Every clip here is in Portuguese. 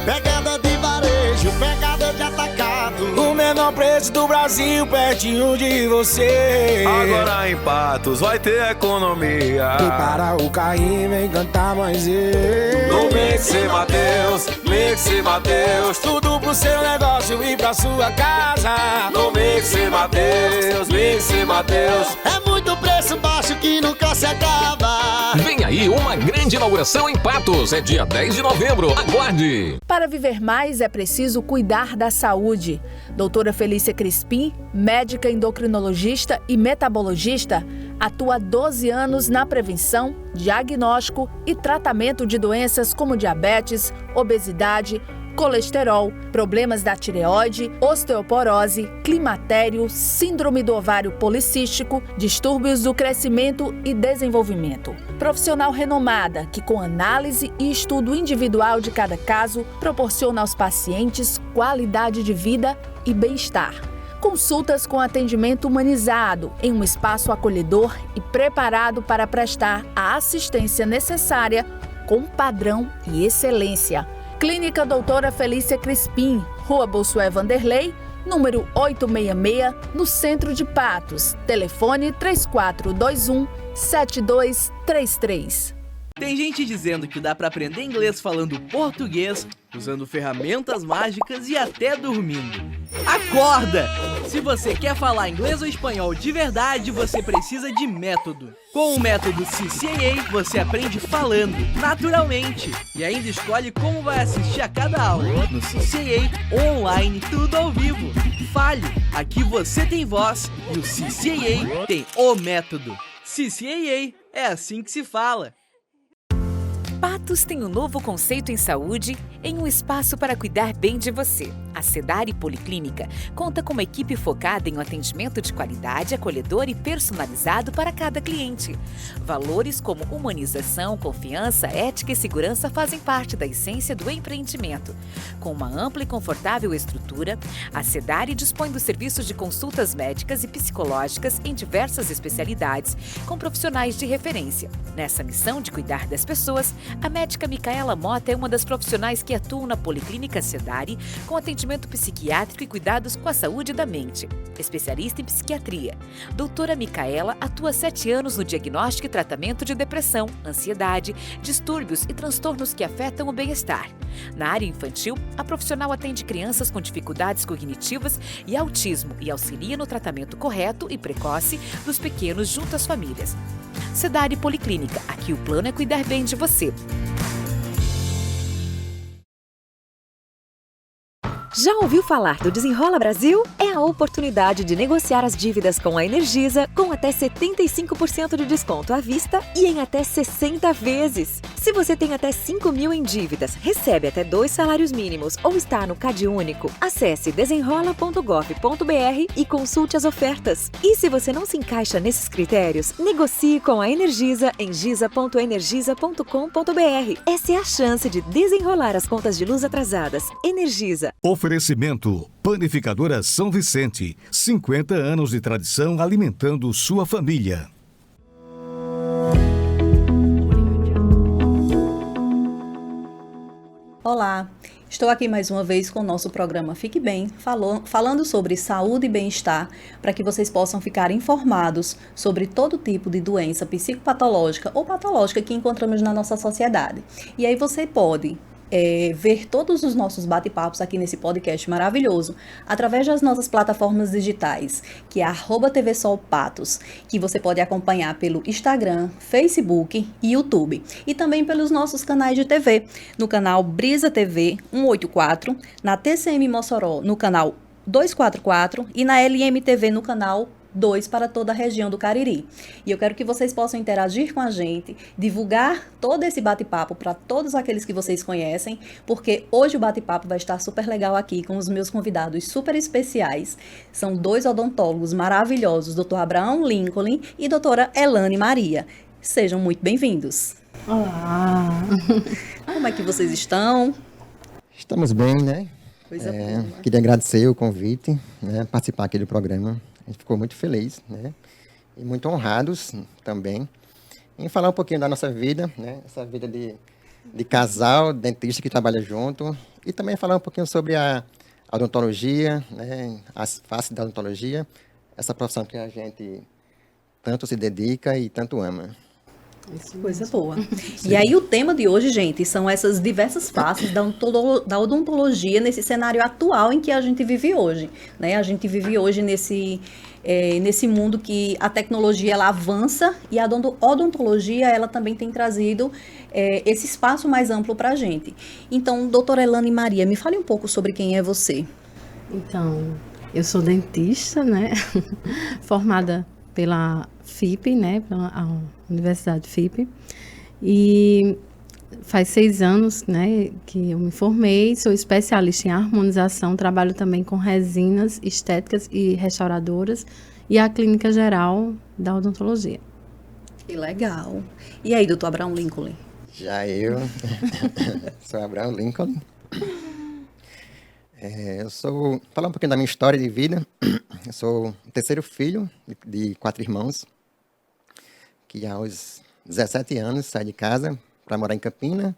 Pegada de varejo, pegada de atacado. O menor preço do Brasil, pertinho de você. Agora em Patos vai ter economia. E para o carrinho vem cantar mais eu. No Mix Mateus, tudo pro seu negócio e pra sua casa. No Mix Mateus. É muito preço baixo que nunca se acaba. Vem aí uma grande inauguração em Patos, é dia 10 de novembro, aguarde! Para viver mais é preciso cuidar da saúde. Doutora Felícia Crispim, médica endocrinologista e metabologista, atua há 12 anos na prevenção, diagnóstico e tratamento de doenças como diabetes, obesidade, colesterol, problemas da tireoide, osteoporose, climatério, síndrome do ovário policístico, distúrbios do crescimento e desenvolvimento. Profissional renomada que, com análise e estudo individual de cada caso, proporciona aos pacientes qualidade de vida e bem-estar. Consultas com atendimento humanizado em um espaço acolhedor e preparado para prestar a assistência necessária com padrão e excelência. Clínica Doutora Felícia Crispim, Rua Bossuet Vanderlei, número 866, no centro de Patos. Telefone 3421-7233. Tem gente dizendo que dá pra aprender inglês falando português, usando ferramentas mágicas e até dormindo. Acorda! Se você quer falar inglês ou espanhol de verdade, você precisa de método. Com o método CCAA, você aprende falando, naturalmente, e ainda escolhe como vai assistir a cada aula. No CCAA, online, tudo ao vivo. Fale! Aqui você tem voz e o CCAA tem o método. CCAA, é assim que se fala. Patos tem um novo conceito em saúde, em um espaço para cuidar bem de você. A Sedare Policlínica conta com uma equipe focada em um atendimento de qualidade, acolhedor e personalizado para cada cliente. Valores como humanização, confiança, ética e segurança fazem parte da essência do empreendimento. Com uma ampla e confortável estrutura, a Sedare dispõe dos serviços de consultas médicas e psicológicas em diversas especialidades, com profissionais de referência. Nessa missão de cuidar das pessoas, a médica Micaela Mota é uma das profissionais que atuam na Policlínica Sedare com atendimento psiquiátrico e cuidados com a saúde da mente. Especialista em psiquiatria, doutora Micaela atua há 7 anos no diagnóstico e tratamento de depressão, ansiedade, distúrbios e transtornos que afetam o bem-estar. Na área infantil, a profissional atende crianças com dificuldades cognitivas e autismo e auxilia no tratamento correto e precoce dos pequenos junto às famílias. Sedare Policlínica, aqui o plano é cuidar bem de você. Já ouviu falar do Desenrola Brasil? É a oportunidade de negociar as dívidas com a Energisa com até 75% de desconto à vista e em até 60 vezes. Se você tem até 5 mil em dívidas, recebe até 2 salários mínimos ou está no CadÚnico, acesse desenrola.gov.br e consulte as ofertas. E se você não se encaixa nesses critérios, negocie com a Energisa em gisa.energisa.com.br. Essa é a chance de desenrolar as contas de luz atrasadas. Energisa. Oferecimento Panificadora São Vicente, 50 anos de tradição alimentando sua família. Olá, estou aqui mais uma vez com o nosso programa Fique Bem, falando sobre saúde e bem-estar, para que vocês possam ficar informados sobre todo tipo de doença psicopatológica ou patológica que encontramos na nossa sociedade. E aí você pode ver todos os nossos bate-papos aqui nesse podcast maravilhoso através das nossas plataformas digitais, que é @tvsolpatos, que você pode acompanhar pelo Instagram, Facebook e YouTube, e também pelos nossos canais de TV, no canal Brisa TV 184, na TCM Mossoró no canal 244 e na LMTV no canal 2 para toda a região do Cariri. E eu quero que vocês possam interagir com a gente, divulgar todo esse bate-papo para todos aqueles que vocês conhecem, porque hoje o bate-papo vai estar super legal aqui com os meus convidados super especiais. São 2 odontólogos maravilhosos, Dr. Abraão Lincoln e doutora Elane Maria. Sejam muito bem-vindos. Olá! Como é que vocês estão? Estamos bem, né? Coisa boa. Queria agradecer o convite, né, participar aqui do programa. A gente ficou muito feliz, né? E muito honrados também em falar um pouquinho da nossa vida, né? Essa vida de de casal, dentista que trabalha junto. E também falar um pouquinho sobre a odontologia, né, as faces da odontologia, essa profissão que a gente tanto se dedica e tanto ama. Coisa boa. E aí o tema de hoje, gente, são essas diversas faces da odontologia nesse cenário atual em que a gente vive hoje, né? A gente vive hoje nesse mundo que a tecnologia ela avança e a odontologia ela também tem trazido esse espaço mais amplo para a gente. Então, doutora Elane Maria, me fale um pouco sobre quem é você. Então, eu sou dentista, né? Formada pela FIP, né, pela Universidade FIP, e faz 6 anos, né, que eu me formei, sou especialista em harmonização, trabalho também com resinas estéticas e restauradoras e a clínica geral da odontologia. Que legal. E aí, doutor Abraão Lincoln? Já eu sou Abraão Lincoln. Falar um pouquinho da minha história de vida. Eu sou o terceiro filho de 4 irmãos, que aos 17 anos saí de casa para morar em Campina.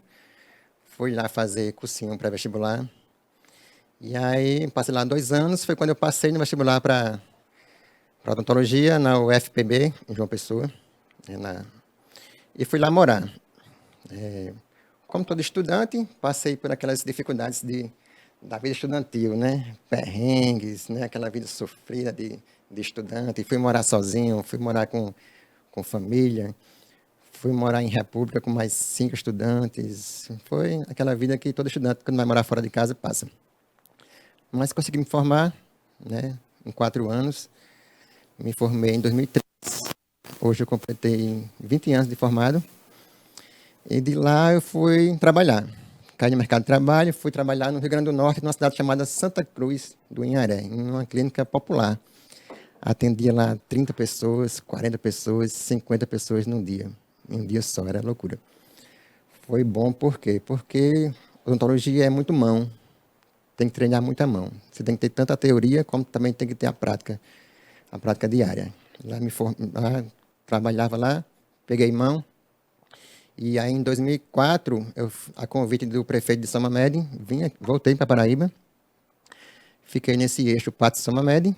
Fui lá fazer cursinho pré-vestibular. E aí passei lá 2 anos, foi quando eu passei no vestibular para odontologia na UFPB, em João Pessoa. E fui lá morar. Como todo estudante, passei por aquelas dificuldades da vida estudantil, né? Perrengues, né? Aquela vida sofrida de estudante. Fui morar sozinho, fui morar com família, fui morar em república com mais 5 estudantes. Foi aquela vida que todo estudante, quando vai morar fora de casa, passa. Mas consegui me formar, né? Em 4 anos. Me formei em 2003. Hoje eu completei 20 anos de formado. E de lá eu fui trabalhar. Caí no mercado de trabalho, fui trabalhar no Rio Grande do Norte, numa cidade chamada Santa Cruz do Inharé, em uma clínica popular. Atendia lá 30 pessoas, 40 pessoas, 50 pessoas num dia. Em um dia só, era loucura. Foi bom por quê? Porque odontologia é muito mão. Tem que treinar muita mão. Você tem que ter tanto a teoria, como também tem que ter a prática diária. Lá trabalhava lá, peguei mão. E aí, em 2004, a convite do prefeito de São Mamede, voltei para Paraíba. Fiquei nesse eixo Patos-São Mamede,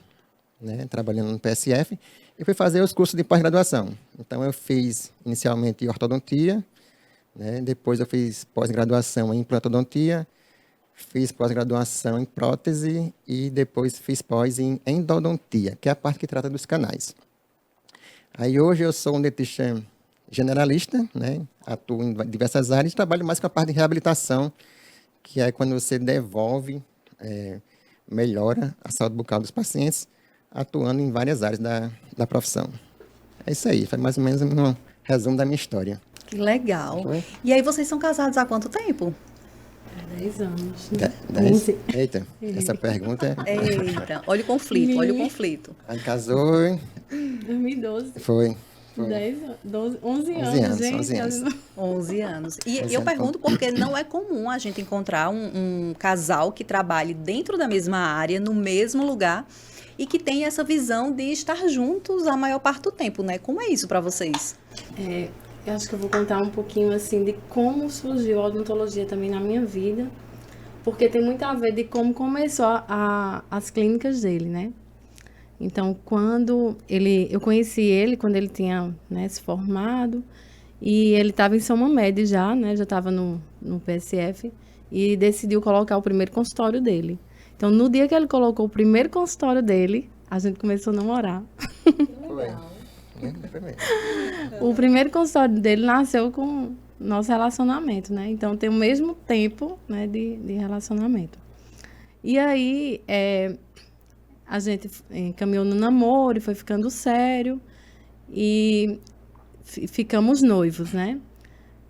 né, trabalhando no PSF, e fui fazer os cursos de pós-graduação. Então, eu fiz inicialmente ortodontia, né, depois eu fiz pós-graduação em implantodontia, fiz pós-graduação em prótese e depois fiz pós em endodontia, que é a parte que trata dos canais. Aí, hoje, eu sou um dentista generalista, né? Atuo em diversas áreas, trabalho mais com a parte de reabilitação, que é quando você devolve, melhora a saúde bucal dos pacientes, atuando em várias áreas da profissão. É isso aí, foi mais ou menos um resumo da minha história. Que legal. E aí, vocês são casados há quanto tempo? 10 anos. 10? Eita, essa pergunta é... Eita, olha o conflito, olha o conflito. A gente casou em... 2012. Foi. 11 anos, gente. 11 anos. 11 anos. E eu pergunto porque não é comum a gente encontrar um casal que trabalhe dentro da mesma área, no mesmo lugar, e que tenha essa visão de estar juntos a maior parte do tempo, né? Como é isso para vocês? Eu acho que eu vou contar um pouquinho, assim, de como surgiu a odontologia também na minha vida, porque tem muito a ver de como começou as clínicas dele, né? Então, eu conheci ele quando ele tinha, né, se formado, e ele estava em São Mamede já, né, já estava no PSF, e decidiu colocar o primeiro consultório dele. Então, no dia que ele colocou o primeiro consultório dele, a gente começou a namorar. O primeiro consultório dele nasceu com nosso relacionamento, né? Então, tem o mesmo tempo, né, de relacionamento. E aí, a gente caminhou no namoro, foi ficando sério e ficamos noivos, né?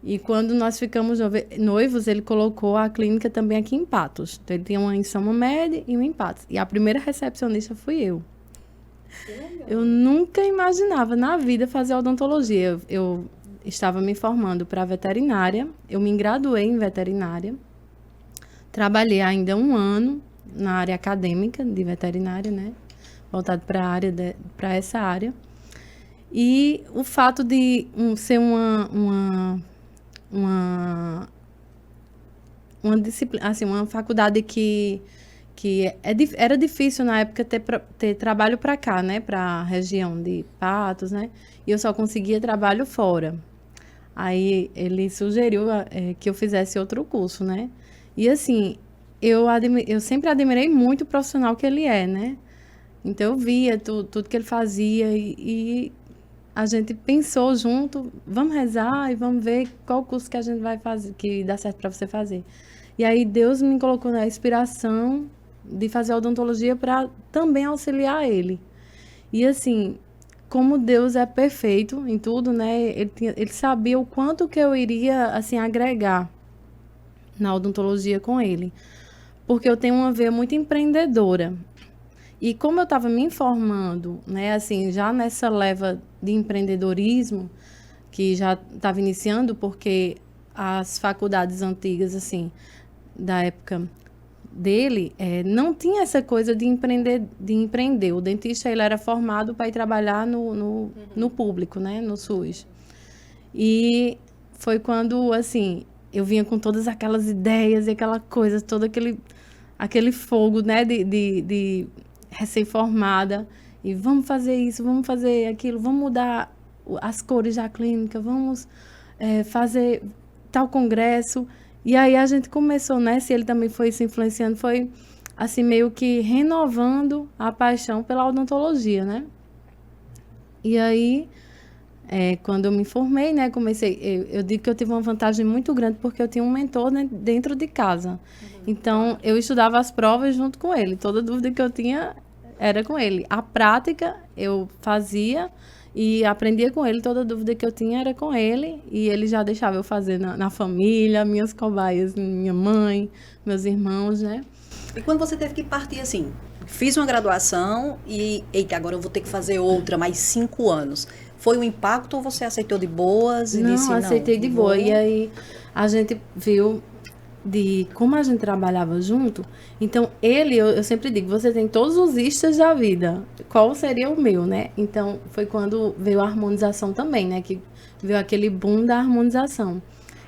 E quando nós ficamos noivos, ele colocou a clínica também aqui em Patos. Então, ele tinha uma em São Mamede e uma em Patos. E a primeira recepcionista fui eu. Eu nunca imaginava na vida fazer odontologia. Eu estava me formando para veterinária, eu me graduei em veterinária, trabalhei ainda 1 ano na área acadêmica de veterinária, né? Voltado para essa área. E o fato de ser uma uma disciplina, assim, uma faculdade que era difícil na época ter trabalho para cá, né? Para a região de Patos, né? E eu só conseguia trabalho fora. Aí ele sugeriu que eu fizesse outro curso, né? E assim, eu sempre admirei muito o profissional que ele é, né? Então eu via tudo que ele fazia e a gente pensou junto, vamos rezar e vamos ver qual curso que a gente vai fazer, que dá certo para você fazer. E aí Deus me colocou na inspiração de fazer odontologia para também auxiliar ele. E assim, como Deus é perfeito em tudo, né? Ele sabia o quanto que eu iria, assim, agregar na odontologia com ele. Porque eu tenho uma veia muito empreendedora. E como eu estava me informando, né? Assim, já nessa leva de empreendedorismo, que já estava iniciando, porque as faculdades antigas, assim, da época dele, não tinha essa coisa de empreender. O dentista, ele era formado para ir trabalhar no público, né? No SUS. E foi quando, assim, eu vinha com todas aquelas ideias e aquela coisa, todo aquele fogo, né? De recém-formada. E vamos fazer isso, vamos fazer aquilo, vamos mudar as cores da clínica, vamos fazer tal congresso. E aí a gente começou, né? Se ele também foi se influenciando, foi assim, meio que renovando a paixão pela odontologia, né? E aí, quando eu me formei, né? Comecei, eu digo que eu tive uma vantagem muito grande porque eu tinha um mentor, né, dentro de casa. Então, eu estudava as provas junto com ele. Toda dúvida que eu tinha era com ele. A prática eu fazia e aprendia com ele, toda dúvida que eu tinha era com ele, e ele já deixava eu fazer na família, minhas cobaias, minha mãe, meus irmãos, né? E quando você teve que partir assim, fiz uma graduação e, eita, agora eu vou ter que fazer outra, mais 5 anos. Foi um impacto ou você aceitou de boas? E disse, aceitei de boa. E aí a gente viu de como a gente trabalhava junto. Então, eu sempre digo, você tem todos os istas da vida. Qual seria o meu, né? Então, foi quando veio a harmonização também, né? Que veio aquele boom da harmonização.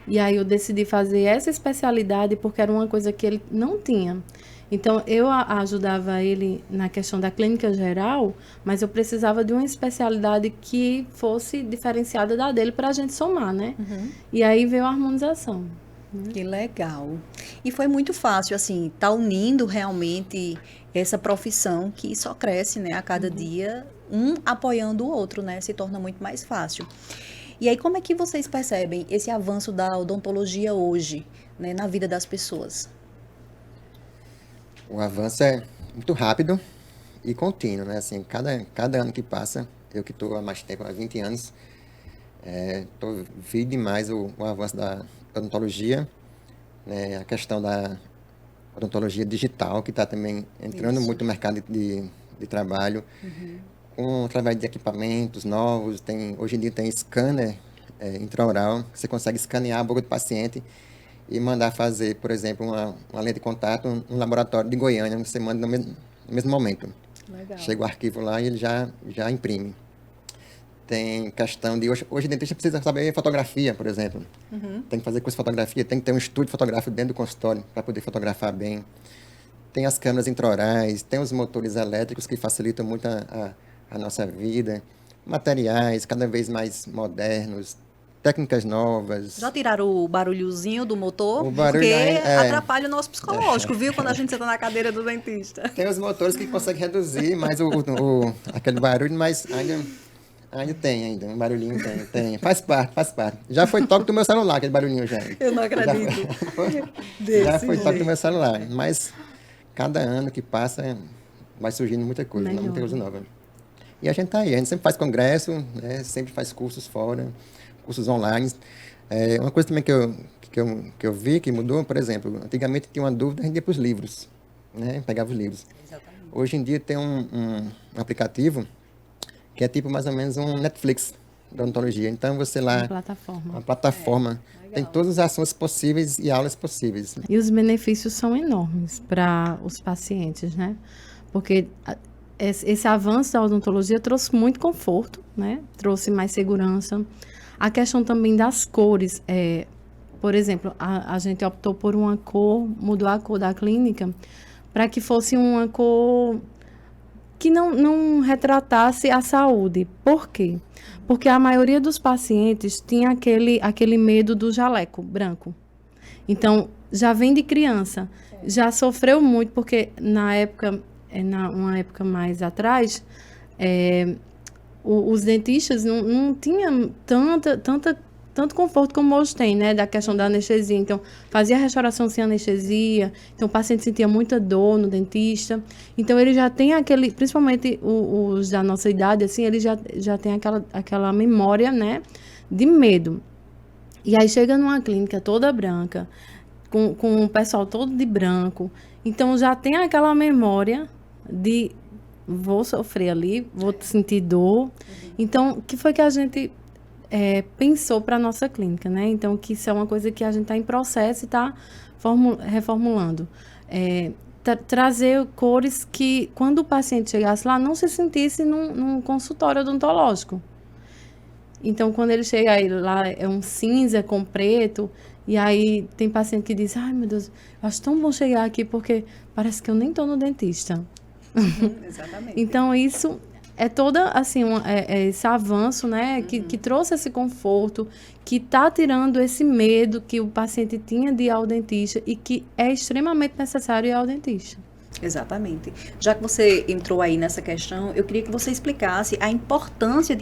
E aí eu decidi fazer essa especialidade porque era uma coisa que ele não tinha. Então, eu ajudava ele na questão da clínica geral, mas eu precisava de uma especialidade que fosse diferenciada da dele para a gente somar, né? Uhum. E aí veio a harmonização. Que legal. E foi muito fácil, assim, tá unindo realmente essa profissão que só cresce, né, a cada dia, um apoiando o outro, né, se torna muito mais fácil. E aí, como é que vocês percebem esse avanço da odontologia hoje, né, na vida das pessoas? O avanço é muito rápido e contínuo, né, assim, cada ano que passa, eu que estou há mais tempo, há 20 anos, vi demais o avanço da odontologia, né, a questão da odontologia digital, que está também entrando muito no mercado de trabalho, com através de equipamentos novos, hoje em dia tem scanner intraoral, você consegue escanear a boca do paciente e mandar fazer, por exemplo, uma lente de contato no laboratório de Goiânia, você manda no mesmo momento. Legal. Chega o arquivo lá e ele já imprime. Tem questão de... Hoje o dentista precisa saber fotografia, por exemplo. Tem que fazer curso de fotografia, tem que ter um estúdio fotográfico dentro do consultório para poder fotografar bem. Tem as câmeras intraorais, tem os motores elétricos que facilitam muito a nossa vida. Materiais cada vez mais modernos, técnicas novas. Já tiraram o barulhozinho do motor? O barulho porque atrapalha o nosso psicológico, viu? Quando a gente senta na cadeira do dentista. Tem os motores que conseguem reduzir mais aquele barulho, mas ainda tem, um barulhinho tem. Faz parte. Já foi toque do meu celular, aquele barulhinho já. Eu não acredito. Já foi toque do meu celular. Mas cada ano que passa, vai surgindo muita coisa, muita coisa nova. E a gente tá aí, a gente sempre faz congresso, né? Sempre faz cursos fora, cursos online. Uma coisa também que eu vi que mudou, por exemplo, antigamente tinha uma dúvida, a gente ia para os livros, né? Pegava os livros. Exatamente. Hoje em dia tem um aplicativo que é tipo mais ou menos um Netflix da odontologia. Então você lá... Uma plataforma. Tem todos os assuntos possíveis e aulas possíveis. E os benefícios são enormes para os pacientes, né? Porque esse avanço da odontologia trouxe muito conforto, né? Trouxe mais segurança. A questão também das cores. por exemplo, a gente optou por uma cor, mudou a cor da clínica, para que fosse uma cor que não retratasse a saúde. Por quê? Porque a maioria dos pacientes tinha aquele medo do jaleco branco. Então, já vem de criança, já sofreu muito, porque na época, uma época mais atrás, os dentistas não tinham tanto conforto como hoje tem, né, da questão da anestesia. Então, fazia a restauração sem anestesia, então o paciente sentia muita dor no dentista. Então, ele já tem principalmente os da nossa idade, assim, ele já tem aquela memória, né, de medo. E aí chega numa clínica toda branca, com o pessoal todo de branco, então já tem aquela memória de vou sofrer ali, vou sentir dor. Então, o que foi que a gente pensou para a nossa clínica, né? Então, que isso é uma coisa que a gente está em processo e está reformulando. Trazer cores que, quando o paciente chegasse lá, não se sentisse num consultório odontológico. Então, quando ele chega aí, lá é um cinza com preto, e aí tem paciente que diz, ai meu Deus, eu acho tão bom chegar aqui porque parece que eu nem estou no dentista. Exatamente. Então, isso é toda, assim, esse avanço, né, que trouxe esse conforto, que está tirando esse medo que o paciente tinha de ir ao dentista e que é extremamente necessário ir ao dentista. Exatamente. Já que você entrou aí nessa questão, eu queria que você explicasse a importância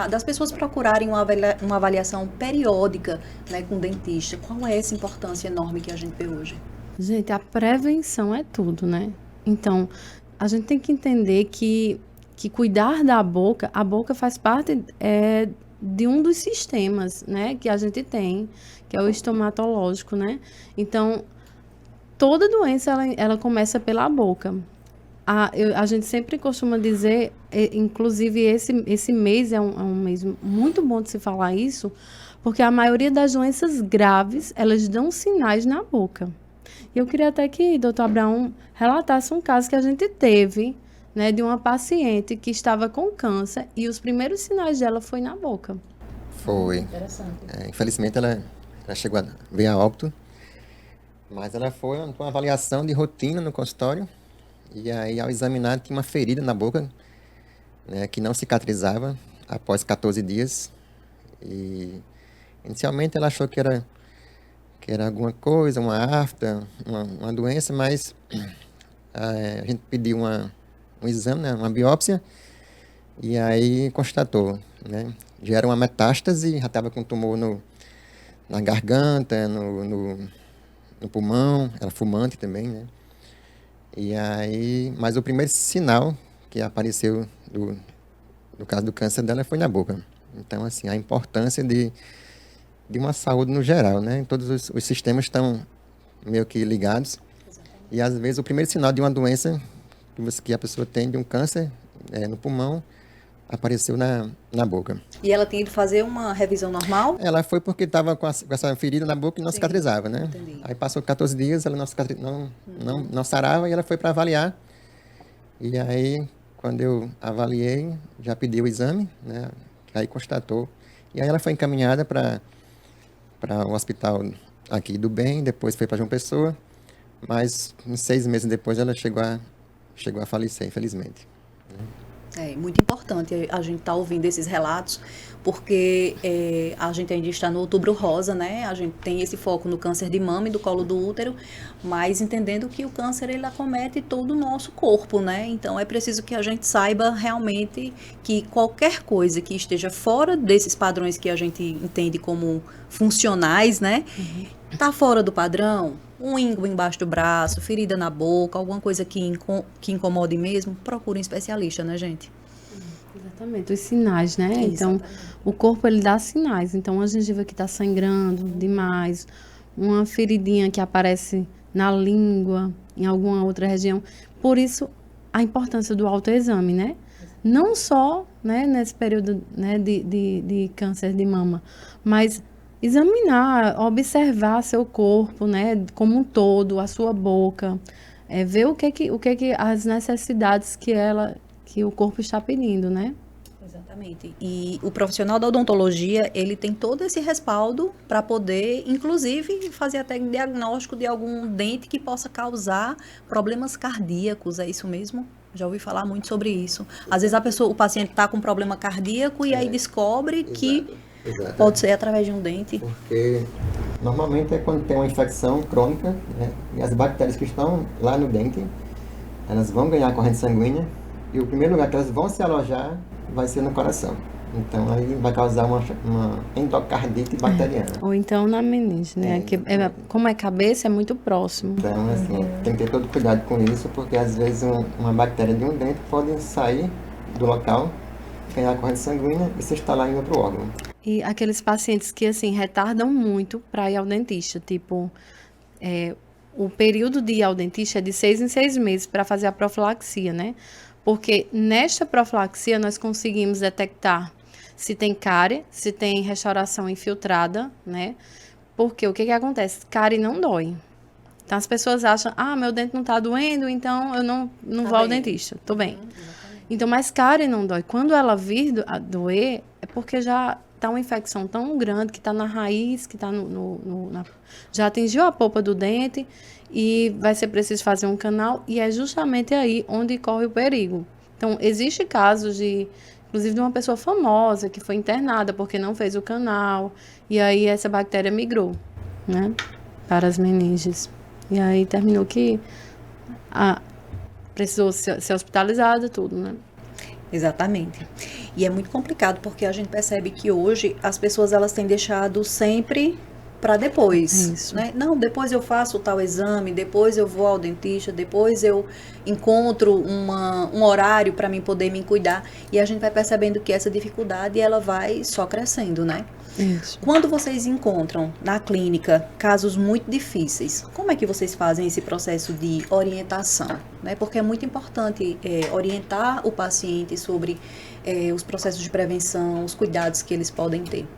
das pessoas procurarem uma avaliação periódica, né, com o dentista. Qual é essa importância enorme que a gente vê hoje? Gente, a prevenção é tudo, né? Então, a gente tem que entender que cuidar da boca, a boca faz parte de um dos sistemas, né, que a gente tem, que é o estomatológico, né? Então, toda doença, ela começa pela boca. A gente sempre costuma dizer, inclusive esse mês é um mês muito bom de se falar isso, porque a maioria das doenças graves, elas dão sinais na boca. E eu queria até que o doutor Abraão relatasse um caso que a gente teve, né, de uma paciente que estava com câncer e os primeiros sinais dela foi na boca. Foi. Interessante. Infelizmente, ela chegou a vir a óbito, mas ela foi com uma avaliação de rotina no consultório, e aí, ao examinar, tinha uma ferida na boca, né, que não cicatrizava após 14 dias. E, inicialmente, ela achou que era alguma coisa, uma afta, uma doença, mas a gente pediu um exame, né, uma biópsia, e aí constatou, né, já era uma metástase, já estava com tumor na garganta, no pulmão, era fumante também, né? E aí, mas o primeiro sinal que apareceu do caso do câncer dela foi na boca. Então, assim, a importância de uma saúde no geral, né? Todos os sistemas estão meio que ligados. E, às vezes, o primeiro sinal de uma doença que a pessoa tem, de um câncer no pulmão, apareceu na boca. E ela tinha de fazer uma revisão normal? Ela foi porque estava com essa ferida na boca e não cicatrizava, né? Entendi. Aí passou 14 dias, ela não sarava, e ela foi para avaliar. E aí, quando eu avaliei, já pedi o exame, né? Aí constatou. E aí ela foi encaminhada para o hospital aqui do Bem, depois foi para João Pessoa, mas uns 6 meses depois ela chegou a falecer, infelizmente. É muito importante a gente estar ouvindo esses relatos, porque a gente ainda está no Outubro Rosa, né? A gente tem esse foco no câncer de mama e do colo do útero, mas entendendo que o câncer, ele acomete todo o nosso corpo, né? Então, é preciso que a gente saiba realmente que qualquer coisa que esteja fora desses padrões que a gente entende como funcionais, né? Tá fora do padrão, um íngua embaixo do braço, ferida na boca, alguma coisa que incomode mesmo, procure um especialista, né, gente? Exatamente, os sinais, né? Exatamente. Então, o corpo, ele dá sinais. Então, a gengiva que está sangrando demais, uma feridinha que aparece na língua, em alguma outra região. Por isso, a importância do autoexame, né? Não só, né, nesse período, né, de câncer de mama, mas examinar, observar seu corpo, né, como um todo, a sua boca, ver o que as necessidades que o corpo está pedindo, né? Exatamente. E o profissional da odontologia, ele tem todo esse respaldo para poder, inclusive, fazer até diagnóstico de algum dente que possa causar problemas cardíacos, é isso mesmo? Já ouvi falar muito sobre isso. Às vezes o paciente está com problema cardíaco e aí descobre que pode ser através de um dente. Porque normalmente é quando tem uma infecção crônica, né, e as bactérias que estão lá no dente, elas vão ganhar corrente sanguínea e o primeiro lugar que elas vão se alojar vai ser no coração. Então aí vai causar uma endocardite bacteriana. Ou então na meninge, né? Como é cabeça, é muito próximo. Então, assim, tem que ter todo cuidado com isso, porque às vezes uma bactéria de um dente pode sair do local, ganhar corrente sanguínea e se instalar em outro órgão. E aqueles pacientes que, assim, retardam muito para ir ao dentista, tipo, o período de ir ao dentista é de 6 em 6 meses para fazer a profilaxia, né? Porque nesta profilaxia nós conseguimos detectar se tem cárie, se tem restauração infiltrada, né? Porque o que acontece? Cárie não dói. Então as pessoas acham, meu dente não tá doendo, então eu não vou ao dentista. Tô bem. Então, mas cárie não dói. Quando ela vir a doer, é porque já tá uma infecção tão grande que tá na raiz, que tá já atingiu a polpa do dente e vai ser preciso fazer um canal, e é justamente aí onde corre o perigo. Então, existe casos inclusive de uma pessoa famosa que foi internada porque não fez o canal, e aí essa bactéria migrou, né, para as meninges. E aí terminou que precisou ser hospitalizada, tudo, né? Exatamente. E é muito complicado porque a gente percebe que hoje as pessoas elas têm deixado sempre para depois, né? Não, depois eu faço tal exame, depois eu vou ao dentista, depois eu encontro um horário para mim poder me cuidar, e a gente vai percebendo que essa dificuldade ela vai só crescendo, né? Isso. Quando vocês encontram na clínica casos muito difíceis, como é que vocês fazem esse processo de orientação, né? Porque é muito importante orientar o paciente sobre os processos de prevenção, os cuidados que eles podem ter.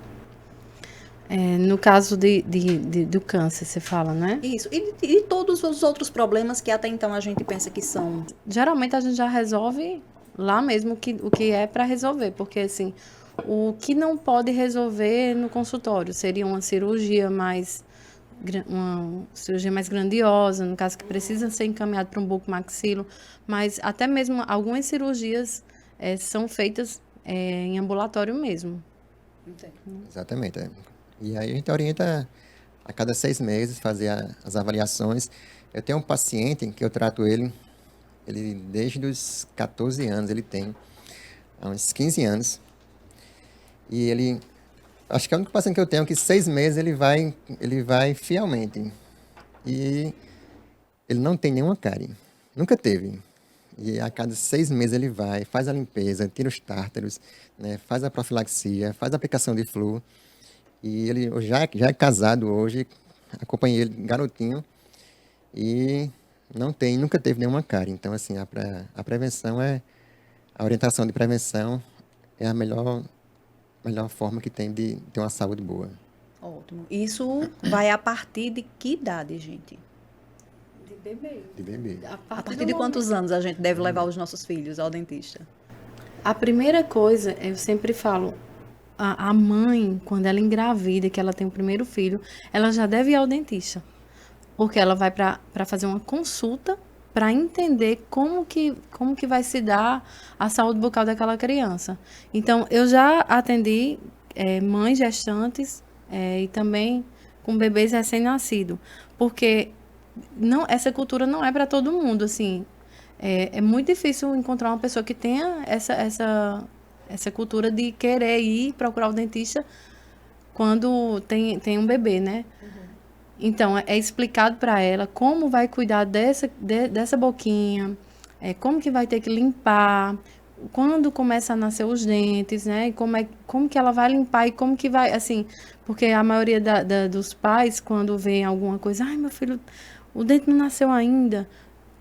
No caso do câncer, você fala, né? Isso. E todos os outros problemas que até então a gente pensa que são... Geralmente a gente já resolve lá mesmo o que é para resolver. Porque, assim, o que não pode resolver no consultório seria uma cirurgia mais grandiosa, no caso que precisa ser encaminhado para um bucomaxilo. Mas até mesmo algumas cirurgias são feitas em ambulatório mesmo. Entendi. Exatamente. E aí a gente orienta a cada 6 meses fazer as avaliações. Eu tenho um paciente que eu trato ele desde os 14 anos, ele tem há uns 15 anos. E ele, acho que é o único paciente que eu tenho que 6 meses ele vai fielmente. E ele não tem nenhuma cárie, nunca teve. E a cada 6 meses ele vai, faz a limpeza, tira os tártaros, né, faz a profilaxia, faz a aplicação de flúor. E ele já é casado hoje, acompanhei ele garotinho e nunca teve nenhuma cárie. Então, assim, a prevenção a orientação de prevenção é a melhor forma que tem de ter uma saúde boa. Ótimo. Isso vai a partir de que idade, gente? De bebê. De bebê. A partir de quantos anos a gente deve levar os nossos filhos ao dentista? A primeira coisa, eu sempre falo, a mãe, quando ela engravida, que ela tem o primeiro filho, ela já deve ir ao dentista. Porque ela vai para fazer uma consulta para entender como que vai se dar a saúde bucal daquela criança. Então, eu já atendi mães gestantes e também com bebês recém-nascidos. Porque essa cultura não é para todo mundo, assim. É muito difícil encontrar uma pessoa que tenha essa cultura de querer ir procurar o dentista quando tem um bebê, né? Uhum. Então, é explicado para ela como vai cuidar dessa boquinha, como que vai ter que limpar, quando começa a nascer os dentes, né? Como que ela vai limpar e como que vai, assim, porque a maioria dos pais, quando vê alguma coisa, meu filho, o dente não nasceu ainda,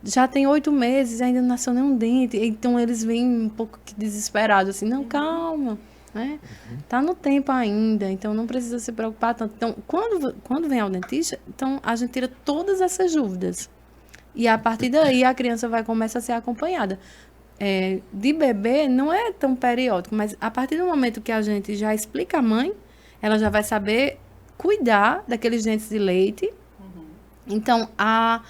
já tem 8 meses, ainda não nasceu nenhum dente. Então, eles vêm um pouco desesperados, assim, não, calma, né? Tá no tempo ainda, então não precisa se preocupar tanto. Então, quando vem ao dentista, então a gente tira todas essas dúvidas. E a partir daí, a criança vai começar a ser acompanhada. de bebê não é tão periódico, mas a partir do momento que a gente já explica à mãe, ela já vai saber cuidar daqueles dentes de leite. Então, a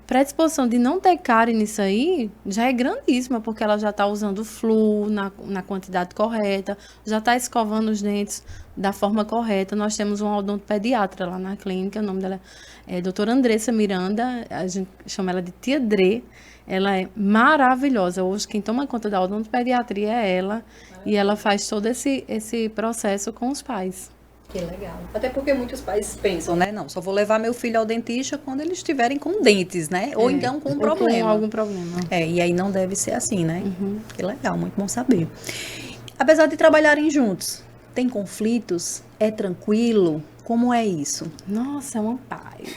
predisposição de não ter cárie nisso aí já é grandíssima, porque ela já está usando o Flu na quantidade correta, já está escovando os dentes da forma correta. Nós temos uma odontopediatra lá na clínica, o nome dela é doutora Andressa Miranda, a gente chama ela de Tia Dre. Ela é maravilhosa. Hoje quem toma conta da odontopediatria é ela, e ela faz todo esse processo com os pais. Que legal. Até porque muitos pais pensam, né? Não, só vou levar meu filho ao dentista quando eles estiverem com dentes, né? Ou então com um problema. Com algum problema. E aí não deve ser assim, né? Que legal, muito bom saber. Apesar de trabalharem juntos, tem conflitos? É tranquilo? Como é isso? Nossa, é uma paz.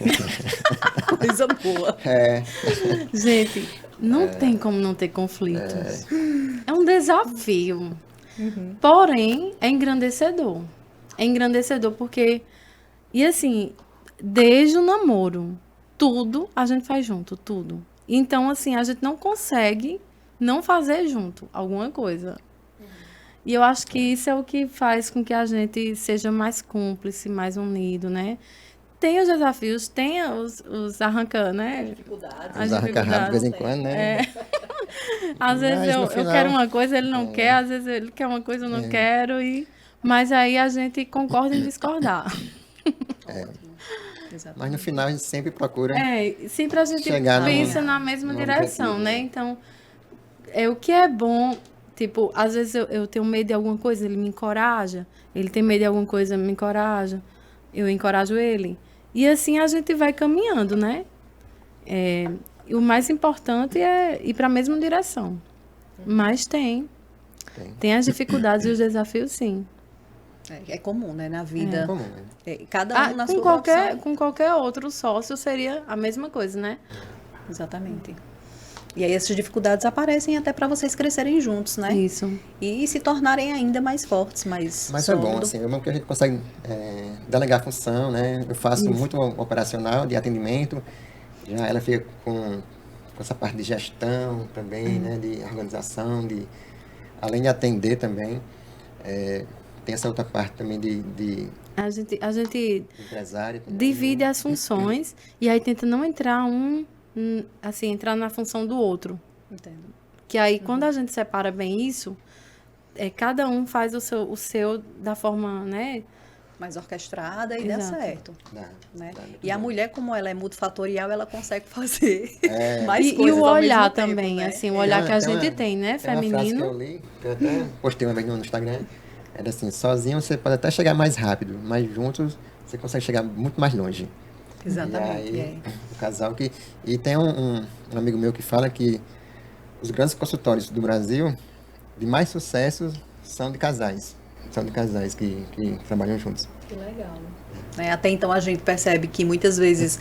Coisa boa. Gente, não tem como não ter conflitos. É um desafio. Porém, é engrandecedor. É engrandecedor porque... E assim, desde o namoro, tudo a gente faz junto, tudo. Então, assim, a gente não consegue não fazer junto alguma coisa. E eu acho que isso é o que faz com que a gente seja mais cúmplice, mais unido, né? Tem os desafios, tem os arranca, né? Os arranca-rabo de vez em quando, né? Às vezes eu quero uma coisa, ele não quer. Às vezes ele quer uma coisa, eu não quero. Mas aí a gente concorda em discordar. Mas no final a gente sempre procura sempre a gente pensa na mesma direção, né? Então, o que é bom... Tipo, às vezes eu tenho medo de alguma coisa, ele me encoraja. Ele tem medo de alguma coisa, me encoraja. Eu encorajo ele. E assim a gente vai caminhando, né? E o mais importante é ir para a mesma direção. Mas tem as dificuldades e os desafios, sim. É comum, né? Na vida. É comum, cada um na sua com qualquer outro sócio seria a mesma coisa, né? Exatamente. E aí essas dificuldades aparecem até para vocês crescerem juntos, né? Isso. E se tornarem ainda mais fortes, mais Mas é bom, assim, é bom que a gente consegue delegar a função, né? Eu faço muito operacional de atendimento, já ela fica com essa parte de gestão também, né? De organização, além de atender também, tem essa outra parte também de a gente empresário também, divide as funções e aí tenta não entrar entrar na função do outro. Entendo. Que aí, quando a gente separa bem isso, cada um faz o seu da forma, né? Mais orquestrada e dá certo. Dá e a mulher, como ela é multifatorial, ela consegue fazer mais e coisas o olhar ao mesmo também, tempo, né? assim, o olhar que a gente tem, né? Feminino. Tem uma frase que eu li, que eu até postei uma vez no Instagram, era assim, sozinho você pode até chegar mais rápido, mas juntos você consegue chegar muito mais longe. Exatamente. E aí, o casal que... E tem um amigo meu que fala que os grandes consultórios do Brasil, de mais sucesso, são de casais. São de casais que trabalham juntos. Que legal. Até então a gente percebe que muitas vezes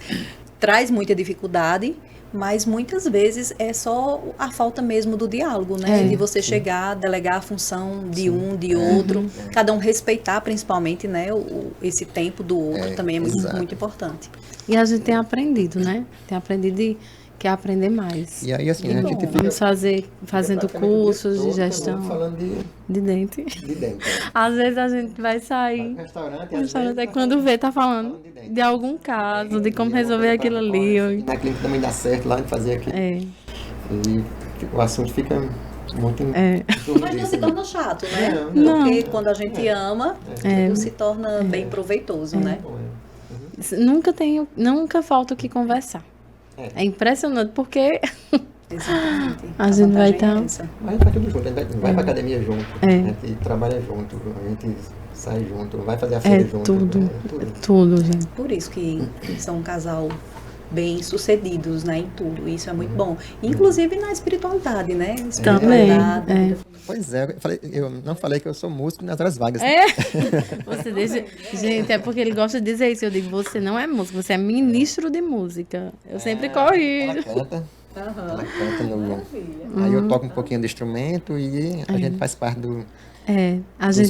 traz muita dificuldade, mas muitas vezes é só a falta mesmo do diálogo, né? De você chegar, delegar a função de um, de outro, cada um respeitar principalmente, né? Esse tempo do outro também é muito importante. E a gente tem aprendido, né? Tem aprendido e quer aprender mais. E aí, assim, a gente fica... Vamos fazendo cursos de gestão. Falando de dente. De dente. Às vezes a gente vai sair. Restaurante, quando vê, tá falando de algum caso, de como resolver aquilo ali. Na clínica também dá certo lá de fazer aquilo. E o assunto fica muito... Mas não se torna chato, né? Não. Porque quando a gente ama, tudo se torna bem proveitoso, né? Nunca falta o que conversar. É impressionante porque Exatamente. a gente vai estar. Mas a gente faz tudo junto, a gente vai pra academia junto, a gente trabalha junto, a gente sai junto, vai fazer a feira junto. Tudo, gente. Por isso que são um casal bem sucedidos, né, em tudo. Isso é muito bom. Inclusive na espiritualidade, né? Também. Pois eu não falei que eu sou músico nas horas vagas. Você deixa... Gente, é porque ele gosta de dizer isso. Eu digo, você não é músico, você é ministro de música. Eu sempre corrijo. Ela canta no... Aí eu toco um pouquinho de instrumento e a gente faz parte dos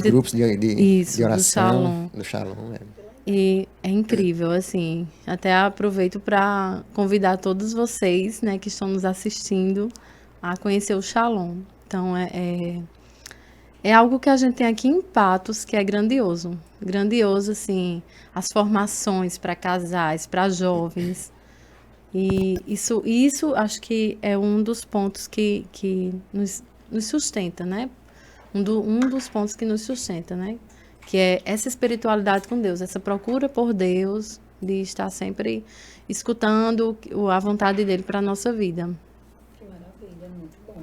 grupos de oração. Do Shalom. E é incrível, assim. Até aproveito para convidar todos vocês, né, que estão nos assistindo, a conhecer o Shalom. Então, é algo que a gente tem aqui em Patos, que é grandioso. Grandioso, assim, as formações para casais, para jovens. E isso acho que é um dos pontos que nos sustenta, né? Um dos pontos que nos sustenta, né? Que é essa espiritualidade com Deus, essa procura por Deus, de estar sempre escutando a vontade dele para a nossa vida. Que maravilha, muito bom.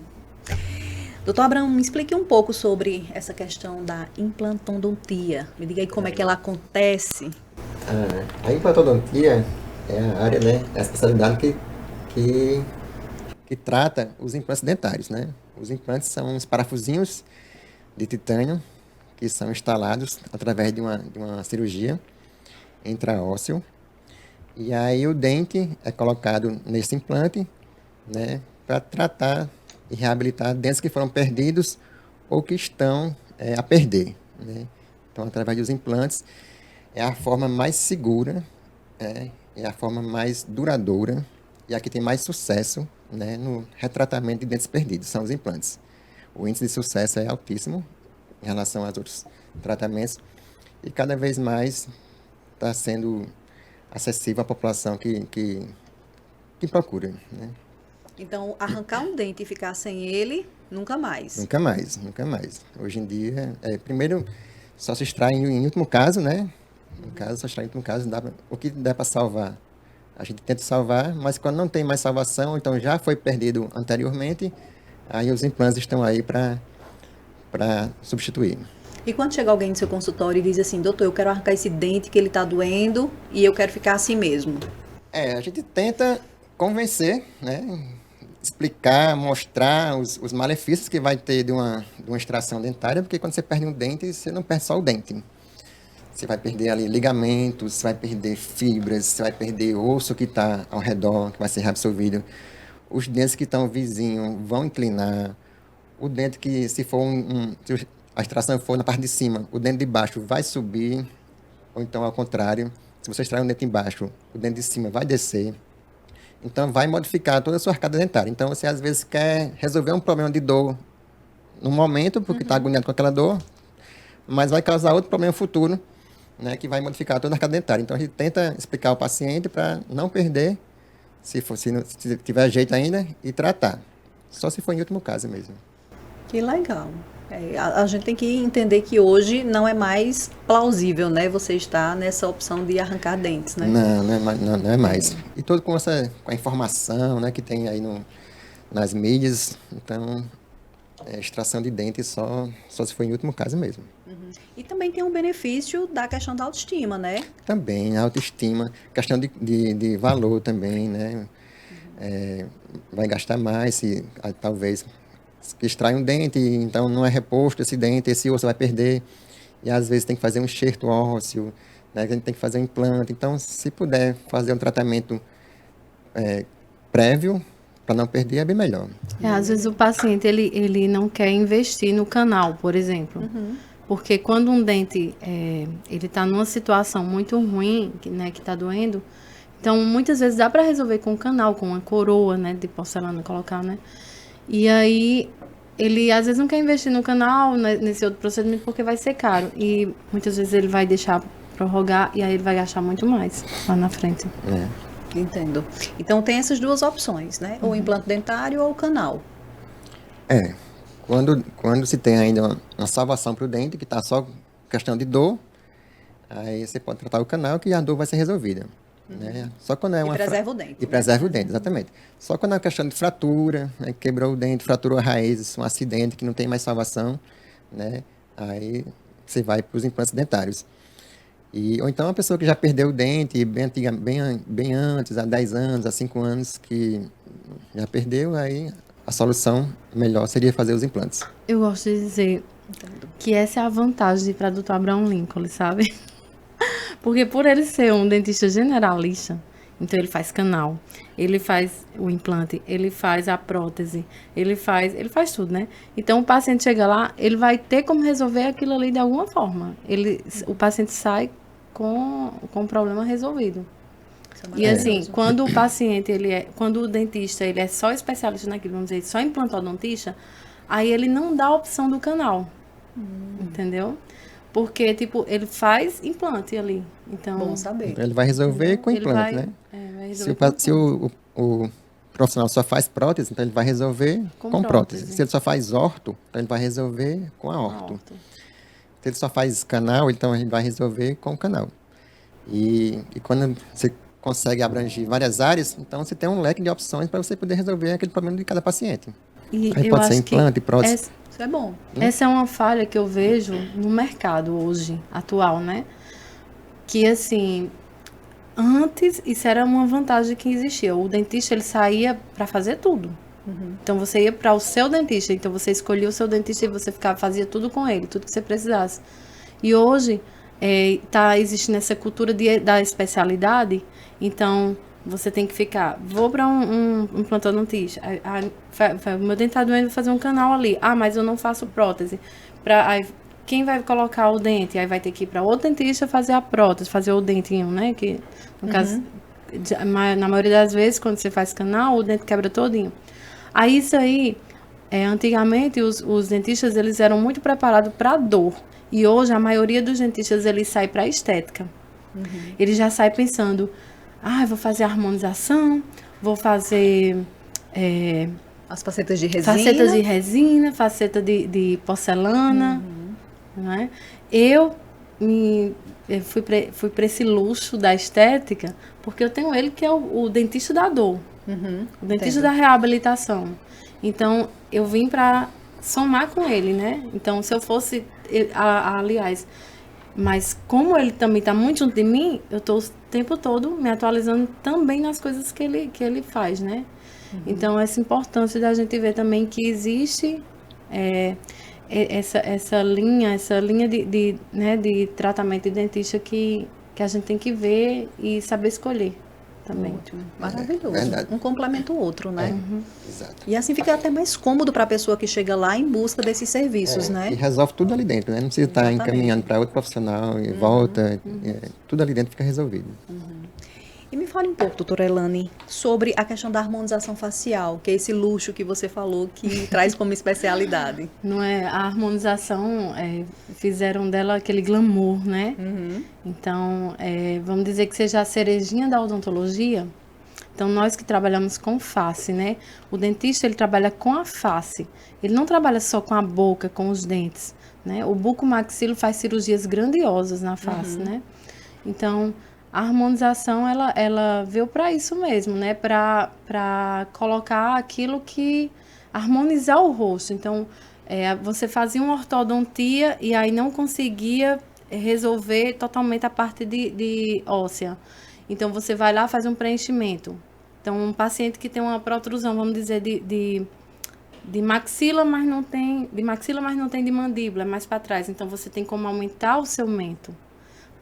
Doutor Abraão, me explique um pouco sobre essa questão da implantodontia. Me diga aí como é que ela acontece. A implantodontia é a área, né, é a especialidade que trata os implantes dentários, né? Os implantes são uns parafusinhos de titânio que são instalados através de uma cirurgia intraósseo. E aí o dente é colocado nesse implante, né, para tratar e reabilitar dentes que foram perdidos ou que estão a perder, né? Então, através dos implantes, é a forma mais segura, é a forma mais duradoura e a que tem mais sucesso, né, no retratamento de dentes perdidos, são os implantes. O índice de sucesso é altíssimo em relação aos outros tratamentos e cada vez mais está sendo acessível à população que procura, né? Então, arrancar um dente e ficar sem ele, nunca mais. Nunca mais, nunca mais. Hoje em dia, primeiro, só se extrai em último caso, né? No caso, só extrai em último caso, o que der para salvar, a gente tenta salvar, mas quando não tem mais salvação, então já foi perdido anteriormente, aí os implantes estão aí para substituir. E quando chega alguém no seu consultório e diz assim, doutor, eu quero arrancar esse dente que ele está doendo e eu quero ficar assim mesmo? A gente tenta convencer, né? Explicar, mostrar os malefícios que vai ter de uma extração dentária, porque quando você perde um dente, você não perde só o dente. Você vai perder ali ligamentos, você vai perder fibras, você vai perder osso que está ao redor, que vai ser reabsorvido. Os dentes que estão vizinhos vão inclinar. O dente que, se for se a extração for na parte de cima, o dente de baixo vai subir, ou então ao contrário, se você extrair um dente embaixo, o dente de cima vai descer. Então, vai modificar toda a sua arcada dentária. Então, você às vezes quer resolver um problema de dor no momento, porque está agoniado com aquela dor, mas vai causar outro problema futuro, né, que vai modificar toda a arcada dentária. Então, a gente tenta explicar ao paciente para não perder, se tiver jeito ainda, e tratar. Só se for em último caso mesmo. Que legal. A gente tem que entender que hoje não é mais plausível, né? Você está nessa opção de arrancar dentes, né? Não é mais. E todo com a informação, né, que tem aí nas mídias. Então, extração de dentes só se for em último caso mesmo. E também tem um benefício da questão da autoestima, né? Também, a autoestima. Questão de valor também, né? Vai gastar mais se talvez... que extrai um dente, então não é reposto esse dente, esse osso vai perder, e às vezes tem que fazer um enxerto ósseo, né? A gente tem que fazer um implante, então se puder fazer um tratamento prévio, para não perder, é bem melhor. Às vezes o paciente, ele não quer investir no canal, por exemplo, porque quando um dente, ele está numa situação muito ruim, né, que está doendo, então muitas vezes dá para resolver com o canal, com uma coroa, né, de porcelana, colocar, né? E aí, ele às vezes não quer investir no canal, nesse outro procedimento, porque vai ser caro. E muitas vezes ele vai deixar prorrogar e aí ele vai gastar muito mais lá na frente. Entendo. Então tem essas duas opções, né? Ou implante dentário ou o canal. Quando se tem ainda uma salvação para o dente, que está só questão de dor, aí você pode tratar o canal que a dor vai ser resolvida. Né? Só quando é uma preserva o dente. E preserva o dente, exatamente. Só quando é uma questão de fratura, né? Quebrou o dente, fraturou a raiz, um acidente que não tem mais salvação, né? Aí você vai para os implantes dentários. Ou então uma pessoa que já perdeu o dente bem antes, há 10 anos, há 5 anos, que já perdeu, aí a solução melhor seria fazer os implantes. Eu gosto de dizer que essa é a vantagem para o Dr. Abraão Lincoln, sabe? Porque por ele ser um dentista generalista, então ele faz canal, ele faz o implante, ele faz a prótese, ele faz tudo, né? Então o paciente chega lá, ele vai ter como resolver aquilo ali de alguma forma. O paciente sai com o problema resolvido. E assim, quando o paciente, quando o dentista, ele é só especialista naquilo, vamos dizer, só implantodontista, aí ele não dá a opção do canal, entendeu? Porque, tipo, ele faz implante ali, então... Bom saber. Então, ele vai resolver com implante, né? Vai resolver Se o profissional só faz prótese, então ele vai resolver com prótese. Se ele só faz orto, então ele vai resolver com a orto. Se ele só faz canal, então ele vai resolver com o canal. E quando você consegue abranger várias áreas, então você tem um leque de opções para você poder resolver aquele problema de cada paciente. E aí eu pode ser acho implante, prótese. Isso é bom. Essa é uma falha que eu vejo no mercado hoje, atual, né? Que, assim, antes isso era uma vantagem que existia. O dentista, ele saía para fazer tudo. Então, você ia para o seu dentista. Então, você escolhia o seu dentista e você fazia tudo com ele, tudo que você precisasse. E hoje, tá existindo essa cultura da especialidade. Então, você tem que ficar... Vou para um implantodontista. O meu dente tá doendo, vou fazer um canal ali. Ah, mas eu não faço prótese. Aí, quem vai colocar o dente? Aí vai ter que ir para outro dentista fazer a prótese, fazer o dentinho, né? Que, no caso, na maioria das vezes, quando você faz canal, o dente quebra todinho. Aí, isso aí, antigamente, os dentistas, eles eram muito preparados para dor. E hoje, a maioria dos dentistas, eles saem para estética. Ele já sai pensando... vou fazer harmonização, vou fazer... as facetas de resina. Facetas de resina, faceta de porcelana, né? Eu fui para esse luxo da estética, porque eu tenho ele que é o dentista da dor, o dentista da reabilitação. Então, eu vim para somar com ele, né? Então, se eu fosse... aliás... Mas como ele também está muito junto de mim, eu estou o tempo todo me atualizando também nas coisas que ele faz, né? Então, essa importância da gente ver também que existe essa linha de tratamento de dentista que a gente tem que ver e saber escolher também. Ótimo. Maravilhoso. Verdade. Um complementa o outro, né? Exato. E assim fica até mais cômodo para a pessoa que chega lá em busca desses serviços, né? E resolve tudo ali dentro, né? Não precisa estar encaminhando para outro profissional e volta. Tudo ali dentro fica resolvido. E me fale um pouco, doutora Elane, sobre a questão da harmonização facial, que é esse luxo que você falou que traz como especialidade. Não é? A harmonização, fizeram dela aquele glamour, né? Então, vamos dizer que seja a cerejinha da odontologia. Então, nós que trabalhamos com face, né? O dentista, ele trabalha com a face. Ele não trabalha só com a boca, com os dentes, né? O bucomaxilo faz cirurgias grandiosas na face, né? Então... A harmonização, ela veio para isso mesmo, né? Para colocar aquilo que... harmonizar o rosto. Então, você fazia uma ortodontia e aí não conseguia resolver totalmente a parte de óssea. Então, você vai lá e faz um preenchimento. Então, um paciente que tem uma protrusão, vamos dizer, de maxila, mas não tem... de maxila, mas não tem de mandíbula, é mais para trás. Então, você tem como aumentar o seu mento,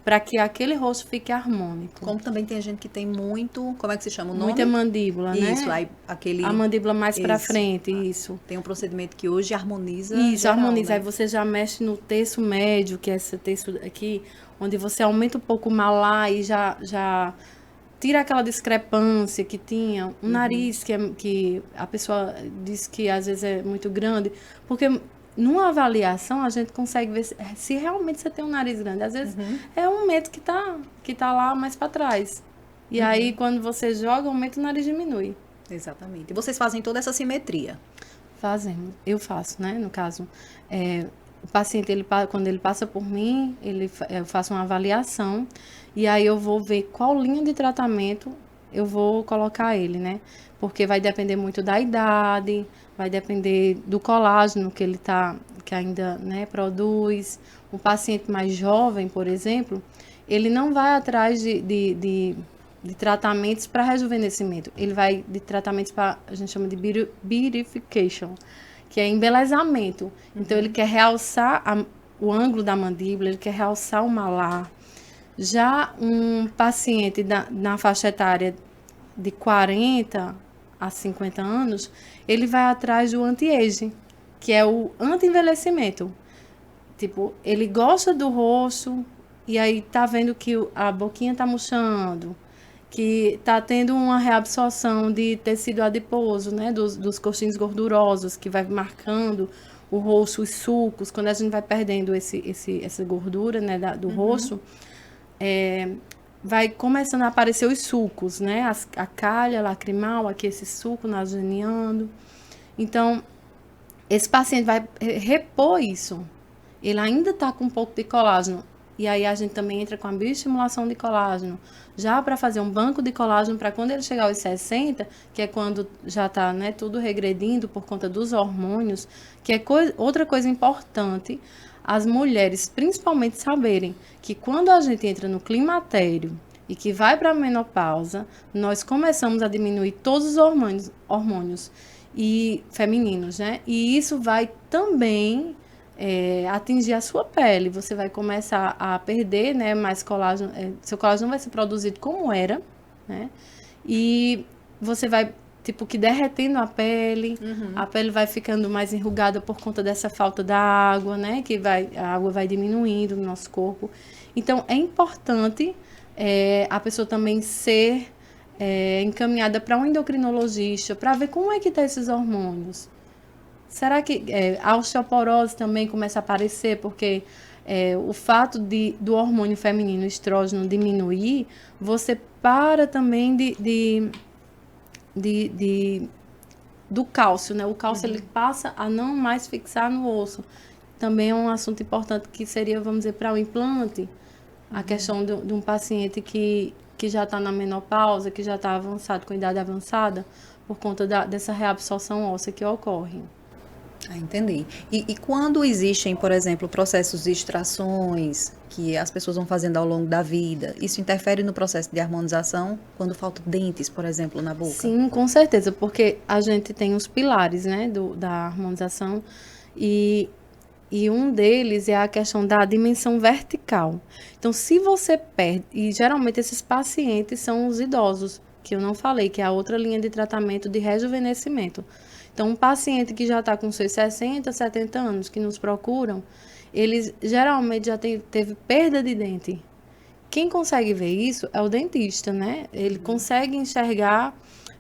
para que aquele rosto fique harmônico. Como também tem gente que tem muito... Como é que se chama o nome? Muita mandíbula, né? Isso, aí aquele... A mandíbula mais para frente, isso. Tem um procedimento que hoje harmoniza. Isso, geral, harmoniza. né? Aí você já mexe no terço médio, que é esse terço aqui, onde você aumenta um pouco o malar e já tira aquela discrepância que tinha. Um nariz que a pessoa diz que às vezes é muito grande. Porque... numa avaliação, a gente consegue ver se realmente você tem um nariz grande. Às vezes, é um mento que tá lá mais para trás. E aí, quando você joga, o mento, o nariz diminui. Exatamente. E vocês fazem toda essa simetria? Fazemos. Eu faço, né? No caso, o paciente, quando ele passa por mim, eu faço uma avaliação. E aí, eu vou ver qual linha de tratamento eu vou colocar ele, né? Porque vai depender muito da idade, vai depender do colágeno que ele que ainda, né, produz. Um paciente mais jovem, por exemplo, ele não vai atrás de tratamentos para rejuvenescimento. Ele vai de tratamentos para, a gente chama de beautification, que é embelezamento. Então, ele quer realçar o ângulo da mandíbula, ele quer realçar o malar. Já um paciente na faixa etária de 40 a 50 anos, ele vai atrás do anti-aging, que é o anti-envelhecimento. Tipo, ele gosta do rosto e aí tá vendo que a boquinha tá murchando. que está tendo uma reabsorção de tecido adiposo, né, dos coxins gordurosos, que vai marcando o rosto, os sulcos. Quando a gente vai perdendo essa gordura, né, do rosto, vai começando a aparecer os sulcos, né, a calha lacrimal, aqui esse sulco nasogeniano. Então, esse paciente vai repor isso. Ele ainda está com um pouco de colágeno. E aí a gente também entra com a bioestimulação de colágeno, já para fazer um banco de colágeno para quando ele chegar aos 60, que é quando já está, né, tudo regredindo por conta dos hormônios, que é outra coisa importante, as mulheres principalmente saberem que quando a gente entra no climatério e que vai para a menopausa, nós começamos a diminuir todos os hormônios e femininos, né? E isso vai também atingir a sua pele. Você vai começar a perder, né, mais colágeno, seu colágeno não vai ser produzido como era, né? E você vai, tipo, que derretendo a pele vai ficando mais enrugada por conta dessa falta da água, né? A água vai diminuindo no nosso corpo. Então, é importante a pessoa também ser encaminhada para um endocrinologista, para ver como é que tá esses hormônios. Será que a osteoporose também começa a aparecer porque o fato do hormônio feminino, o estrógeno, diminuir, você para também do cálcio, né? O cálcio ele passa a não mais fixar no osso. Também é um assunto importante que seria, vamos dizer, para o implante, a questão de um paciente que já está na menopausa, que já está avançado, com idade avançada, por conta dessa reabsorção óssea que ocorre. Entendi. E quando existem, por exemplo, processos de extrações que as pessoas vão fazendo ao longo da vida, isso interfere no processo de harmonização quando faltam dentes, por exemplo, na boca? Sim, com certeza, porque a gente tem os pilares, né, da harmonização e um deles é a questão da dimensão vertical. Então, se você perde, e geralmente esses pacientes são os idosos, que eu não falei, que é a outra linha de tratamento de rejuvenescimento. Então, um paciente que já está com seus 60, 70 anos, que nos procuram, eles geralmente já teve perda de dente. Quem consegue ver isso é o dentista, né? Ele consegue enxergar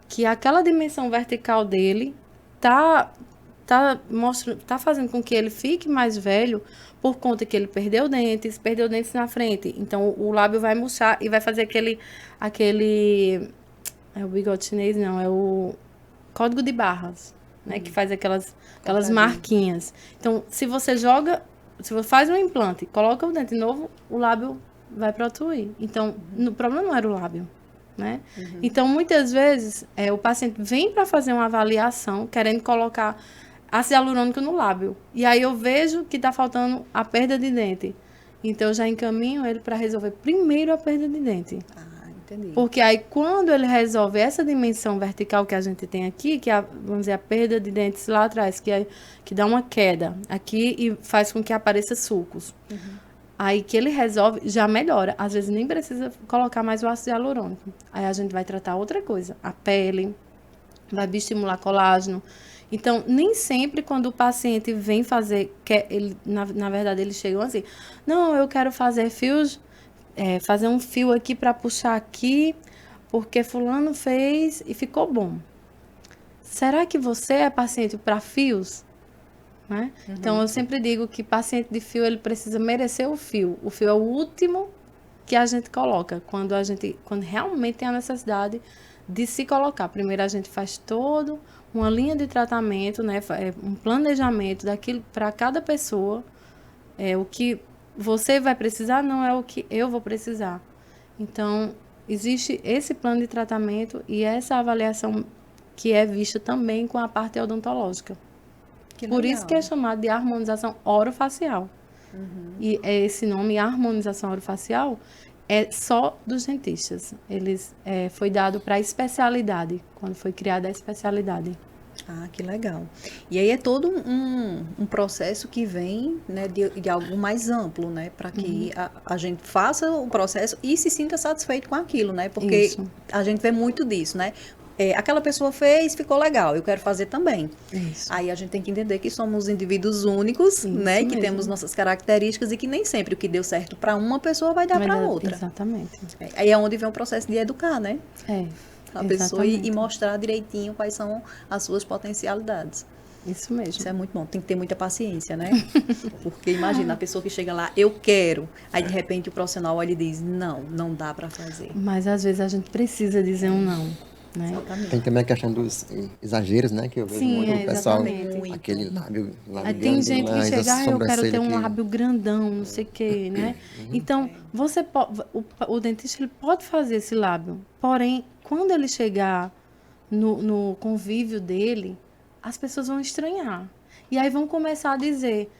que aquela dimensão vertical dele tá fazendo com que ele fique mais velho por conta que ele perdeu dentes na frente. Então, o lábio vai murchar e vai fazer aquele é o bigode chinês, não, é o código de barras. Né, que faz aquelas marquinhas. Então, se você faz um implante, coloca o dente novo, o lábio vai protuir. Então, o problema não era o lábio, né? Então, muitas vezes, o paciente vem para fazer uma avaliação, querendo colocar ácido hialurônico no lábio. E aí eu vejo que está faltando a perda de dente. Então, eu já encaminho ele para resolver primeiro a perda de dente. Entendi. Porque aí, quando ele resolve essa dimensão vertical que a gente tem aqui, que é, vamos dizer, a perda de dentes lá atrás, que dá uma queda aqui e faz com que apareça sulcos. Aí que ele resolve, já melhora. Às vezes nem precisa colocar mais o ácido hialurônico. Aí a gente vai tratar outra coisa. A pele, vai estimular colágeno. Então, nem sempre quando o paciente vem fazer, na verdade, eles chegam assim, não, eu quero fazer fios, fazer um fio aqui para puxar aqui, porque fulano fez e ficou bom. Será que você é paciente para fios? Né? Então, eu sempre digo que paciente de fio, ele precisa merecer o fio. O fio é o último que a gente coloca, quando realmente tem a necessidade de se colocar. Primeiro, a gente faz todo uma linha de tratamento, né? Um planejamento daquilo para cada pessoa, o que você vai precisar não é o que eu vou precisar. Então, existe esse plano de tratamento e essa avaliação que é vista também com a parte odontológica. Por isso que é chamado de harmonização orofacial. E esse nome, harmonização orofacial, é só dos dentistas. Foi dado para a especialidade, quando foi criada a especialidade. Ah, que legal. E aí é todo um processo que vem, né, de algo mais amplo, né, para que a gente faça o processo e se sinta satisfeito com aquilo, né, porque a gente vê muito disso, né. aquela pessoa fez, ficou legal, eu quero fazer também. Isso. Aí a gente tem que entender que somos indivíduos únicos, né? Que mesmo. temos nossas características e que nem sempre o que deu certo para uma pessoa vai dar para outra. Exatamente. Aí é onde vem o processo de educar, né? A pessoa e exatamente. mostrar direitinho quais são as suas potencialidades. Isso mesmo. Isso é muito bom. Tem que ter muita paciência, né? Porque imagina, a pessoa que chega lá, eu quero. Aí, de repente, o profissional olha e diz, não dá para fazer. Mas, às vezes, a gente precisa dizer um não, né? Tem também a questão dos exageros, né? Que eu vejo muito o pessoal, exatamente. aquele lábio Aí grande tem gente demais, que chega, a eu quero ter um sobrancelha lábio grandão, não sei o quê, né? Então, você o dentista ele pode fazer esse lábio, porém, quando ele chegar no convívio dele, as pessoas vão estranhar. E aí vão começar a dizer,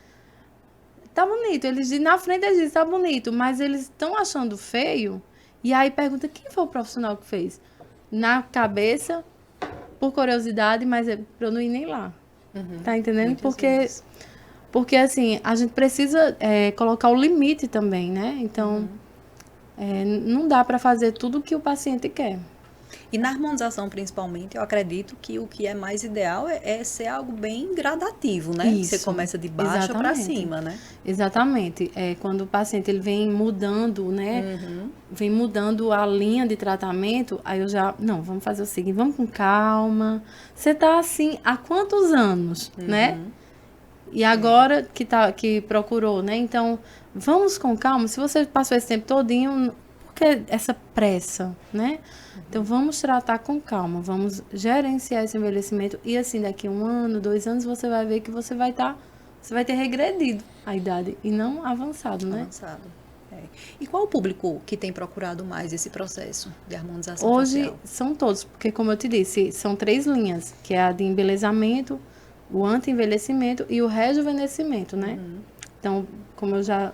tá bonito. Eles dizem, na frente eles dizem, tá bonito, mas eles estão achando feio. E aí pergunta, quem foi o profissional que fez? Na cabeça, por curiosidade, mas é pra eu não ir nem lá. Tá entendendo? Porque assim, a gente precisa colocar o limite também, né? Então, não dá para fazer tudo o que o paciente quer. E na harmonização, principalmente, eu acredito que o que é mais ideal é ser algo bem gradativo, né? Isso. Você começa de baixo para cima, né? Exatamente. Quando o paciente ele vem mudando, né? Vem mudando a linha de tratamento, aí eu já... Não, vamos fazer o seguinte, vamos com calma. Você tá assim há quantos anos, né? E agora que procurou, né? Então, vamos com calma. Se você passou esse tempo todinho, por que essa pressa, né? Então, vamos tratar com calma, vamos gerenciar esse envelhecimento e assim, daqui 1 ano, 2 anos, você vai ver que você vai ter regredido a idade e não avançado, né? Avançado. E qual o público que tem procurado mais esse processo de harmonização Hoje, facial? são todos, porque como eu te disse, são 3 linhas, que é a de embelezamento, o anti-envelhecimento e o rejuvenescimento, né? Então, como eu já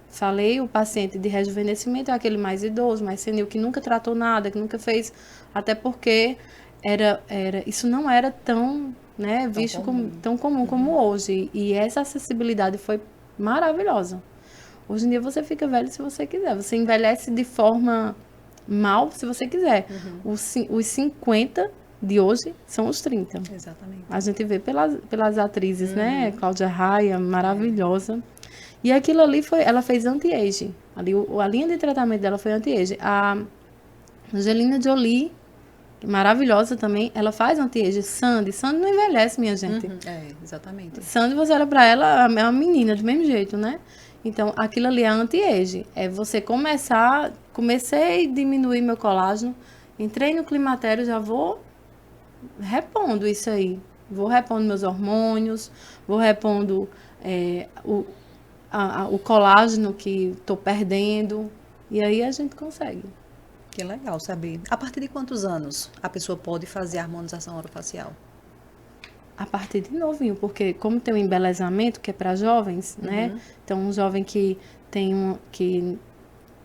falei, o paciente de rejuvenescimento é aquele mais idoso, mais senil, que nunca tratou nada, que nunca fez, até porque isso não era tão, né, visto como tão comum como hoje. E essa acessibilidade foi maravilhosa. Hoje em dia você fica velho se você quiser. Você envelhece de forma mal se você quiser. Os 50 de hoje são os 30. Exatamente. A gente vê pelas atrizes, né? Cláudia Raia, maravilhosa. E aquilo ali ela fez anti-age. A linha de tratamento dela foi anti-age. A Angelina Jolie, maravilhosa também, ela faz anti-age. Sandy não envelhece, minha gente. Exatamente. Sandy, você olha pra ela, é uma menina, do mesmo jeito, né? Então, aquilo ali é anti-age. É você comecei a diminuir meu colágeno, entrei no climatério, já vou repondo isso aí. Vou repondo meus hormônios, vou repondo o colágeno que estou perdendo. E aí a gente consegue. Que legal saber. A partir de quantos anos a pessoa pode fazer a harmonização orofacial? A partir de novinho, porque como tem o embelezamento, que é para jovens, né? Então, um jovem que tem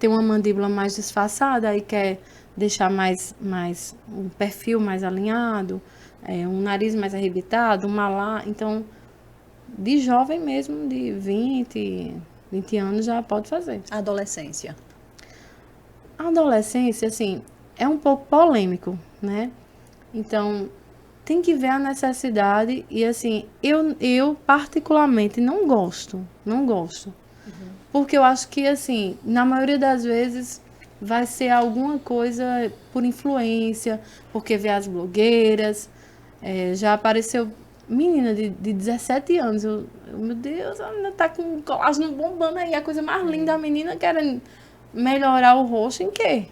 uma mandíbula mais disfarçada e quer deixar mais um perfil mais alinhado, um nariz mais arrebitado, um malar. Então, de jovem mesmo, de 20 anos, já pode fazer. A adolescência? A adolescência, assim, é um pouco polêmico, né? Então, tem que ver a necessidade e, assim, eu particularmente não gosto. Porque eu acho que, assim, na maioria das vezes vai ser alguma coisa por influência, porque vê as blogueiras, já apareceu menina de 17 anos, meu Deus, a menina tá com colágeno bombando aí, a coisa mais linda, a menina querendo melhorar o rosto em quê?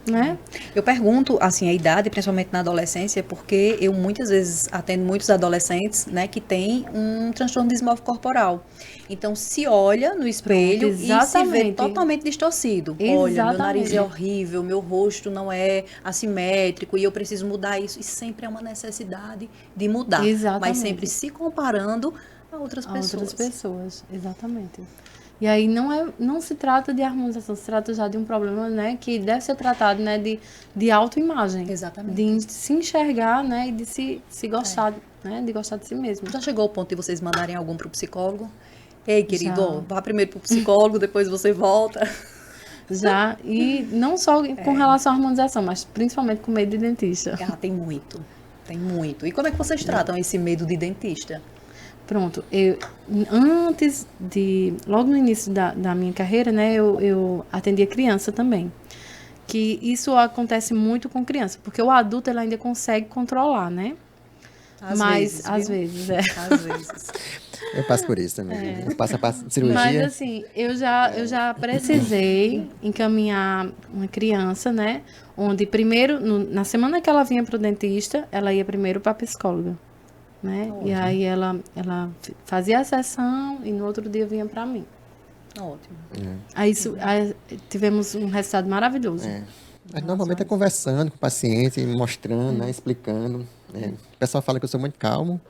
Né? Eu pergunto, assim, a idade, principalmente na adolescência, porque eu muitas vezes atendo muitos adolescentes, né, que têm um transtorno de desmorfo corporal. Então, se olha no espelho e se vê totalmente distorcido. Olha, meu nariz é horrível, meu rosto não é assimétrico e eu preciso mudar isso. E sempre é uma necessidade de mudar. Mas sempre se comparando a outras pessoas. Exatamente. E aí não se trata de harmonização, se trata já de um problema, né, que deve ser tratado, né, de autoimagem. Exatamente. De se enxergar, né, e de se gostar, né, de gostar de si mesmo. Já chegou ao ponto de vocês mandarem algum para o psicólogo? Ei, querido, vá primeiro para o psicólogo, depois você volta. Já, e não só com relação à harmonização, mas principalmente com medo de dentista. Tem muito. Tem muito. E como é que vocês tratam esse medo de dentista? Pronto, logo no início da minha carreira, né, eu atendia criança também. Que isso acontece muito com criança, porque o adulto ele ainda consegue controlar, né? Às vezes. Às vezes. Eu passo por isso também. Eu passo a cirurgia. Mas assim, eu já precisei encaminhar uma criança, né? Onde primeiro, na semana que ela vinha para o dentista, ela ia primeiro para a psicóloga, né? E aí ela fazia a sessão e no outro dia vinha para mim. Ótimo. Aí tivemos um resultado maravilhoso. Mas normalmente é conversando com o paciente, mostrando, né, explicando. Né? O pessoal fala que eu sou muito calmo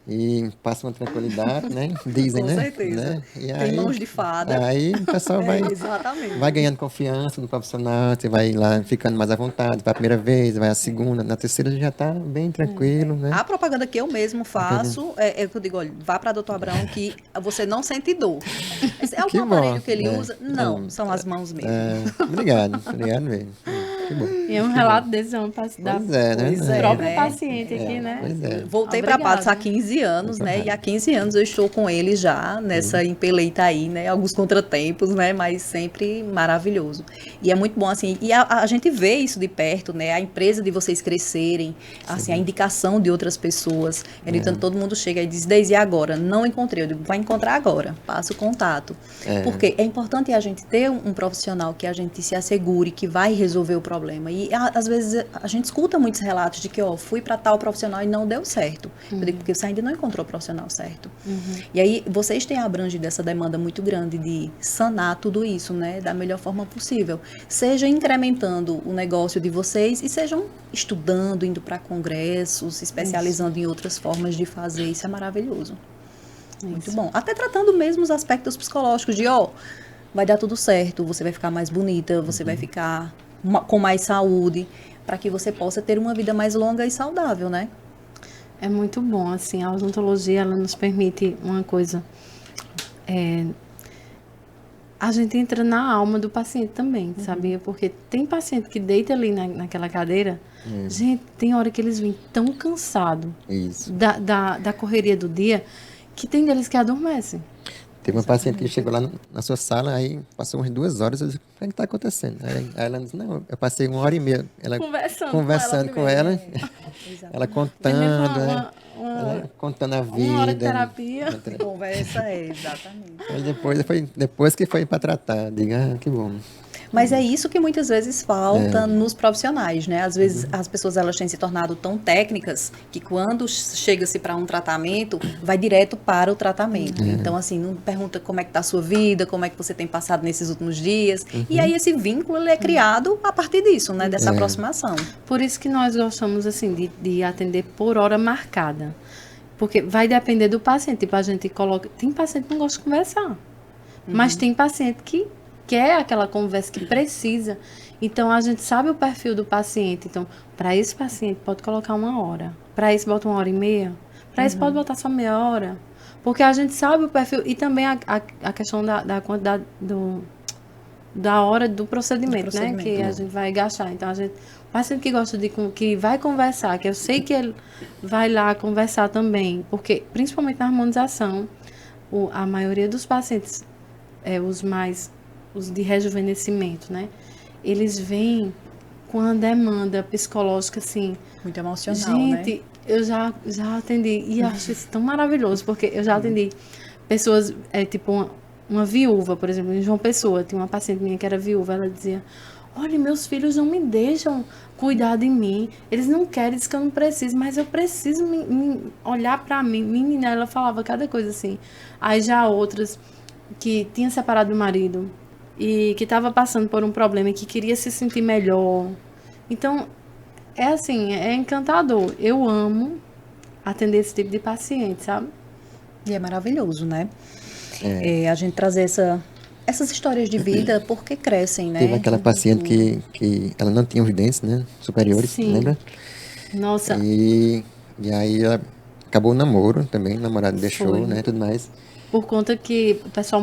e passa uma tranquilidade, né? Dizem, com né? certeza. Né? E tem aí, mãos de fada. Aí o pessoal vai ganhando confiança no profissional, você vai lá ficando mais à vontade, vai a primeira vez, vai a segunda, na terceira já está bem tranquilo, né? A propaganda que eu mesmo faço é que eu digo, olha, vá para Dr. Abraão que você não sente dor. É o aparelho que ele usa? Não, são as mãos mesmo. Obrigado mesmo. Que bom. E um relato desse homem da própria né? paciente aqui, né? Pois é. Voltei para Patos há 15 anos, né? E há 15 anos eu estou com ele já nessa empeleita aí, né? Alguns contratempos, né? Mas sempre maravilhoso. E é muito bom, assim, e a gente vê isso de perto, né? A empresa de vocês crescerem, assim, a indicação de outras pessoas. Então, todo mundo chega e diz, Deise, e agora? Não encontrei. Eu digo, vai encontrar agora. Passa o contato. Porque é importante a gente ter um profissional que a gente se assegure que vai resolver o problema. E às vezes a gente escuta muitos relatos de que, fui para tal profissional e não deu certo. Eu digo, porque você ainda não encontrou o profissional certo. E aí, vocês têm abrangido essa demanda muito grande de sanar tudo isso, né? Da melhor forma possível. Seja incrementando o negócio de vocês e sejam estudando, indo para congressos, se especializando em outras formas de fazer. Isso é maravilhoso. Muito bom. Até tratando mesmo os aspectos psicológicos de, vai dar tudo certo, você vai ficar mais bonita, você vai ficar com mais saúde, para que você possa ter uma vida mais longa e saudável, né? É muito bom, assim, a odontologia, ela nos permite uma coisa, a gente entra na alma do paciente também, sabia? Porque tem paciente que deita ali naquela cadeira, gente, tem hora que eles vêm tão cansados da correria do dia, que tem deles que adormecem. Teve uma paciente que chegou lá na sua sala, aí passou umas 2 horas, eu disse, o que está acontecendo? Aí ela disse, não, eu passei 1h30 conversando com ela, ela contando, ela contando a vida. 1 hora de terapia. Conversa, exatamente. Aí depois que foi para tratar, diga, que bom. Mas é isso que muitas vezes falta nos profissionais, né? Às vezes as pessoas elas têm se tornado tão técnicas que quando chega-se para um tratamento, vai direto para o tratamento. Então, assim, não pergunta como é que está a sua vida, como é que você tem passado nesses últimos dias. E aí esse vínculo ele é criado a partir disso, né? Dessa aproximação. Por isso que nós gostamos, assim, de atender por hora marcada. Porque vai depender do paciente. Tipo, a gente coloca... Tem paciente que não gosta de conversar. Mas tem paciente que quer aquela conversa, que precisa. Então, a gente sabe o perfil do paciente. Então, para esse paciente, pode colocar 1 hora. Para esse, bota 1h30. Para esse, pode botar só meia hora. Porque a gente sabe o perfil. E também a questão da quantidade da hora do procedimento, né? Que a gente vai gastar. Então, o paciente que gosta que vai conversar, que eu sei que ele vai lá conversar também. Porque, principalmente na harmonização, a maioria dos pacientes, os de rejuvenescimento, né? Eles vêm com a demanda psicológica, assim... Muito emocional, né? Gente, eu já atendi, e acho isso tão maravilhoso, porque eu já atendi pessoas, tipo uma viúva, por exemplo, em João Pessoa, tinha uma paciente minha que era viúva, ela dizia, olha, meus filhos não me deixam cuidar de mim, eles não querem, dizem que eu não preciso, mas eu preciso olhar pra mim. Menina, ela falava cada coisa assim. Aí já outras que tinha separado do marido, e que estava passando por um problema e que queria se sentir melhor. Então, é assim, é encantador. Eu amo atender esse tipo de paciente, sabe? E é maravilhoso, né? A gente trazer essas histórias de vida porque crescem, né? Teve aquela paciente que ela não tinha os dentes, né? Superiores, Sim. Lembra? Nossa. E aí ela acabou o namoro também, o namorado deixou, né? Tudo mais. Por conta que o pessoal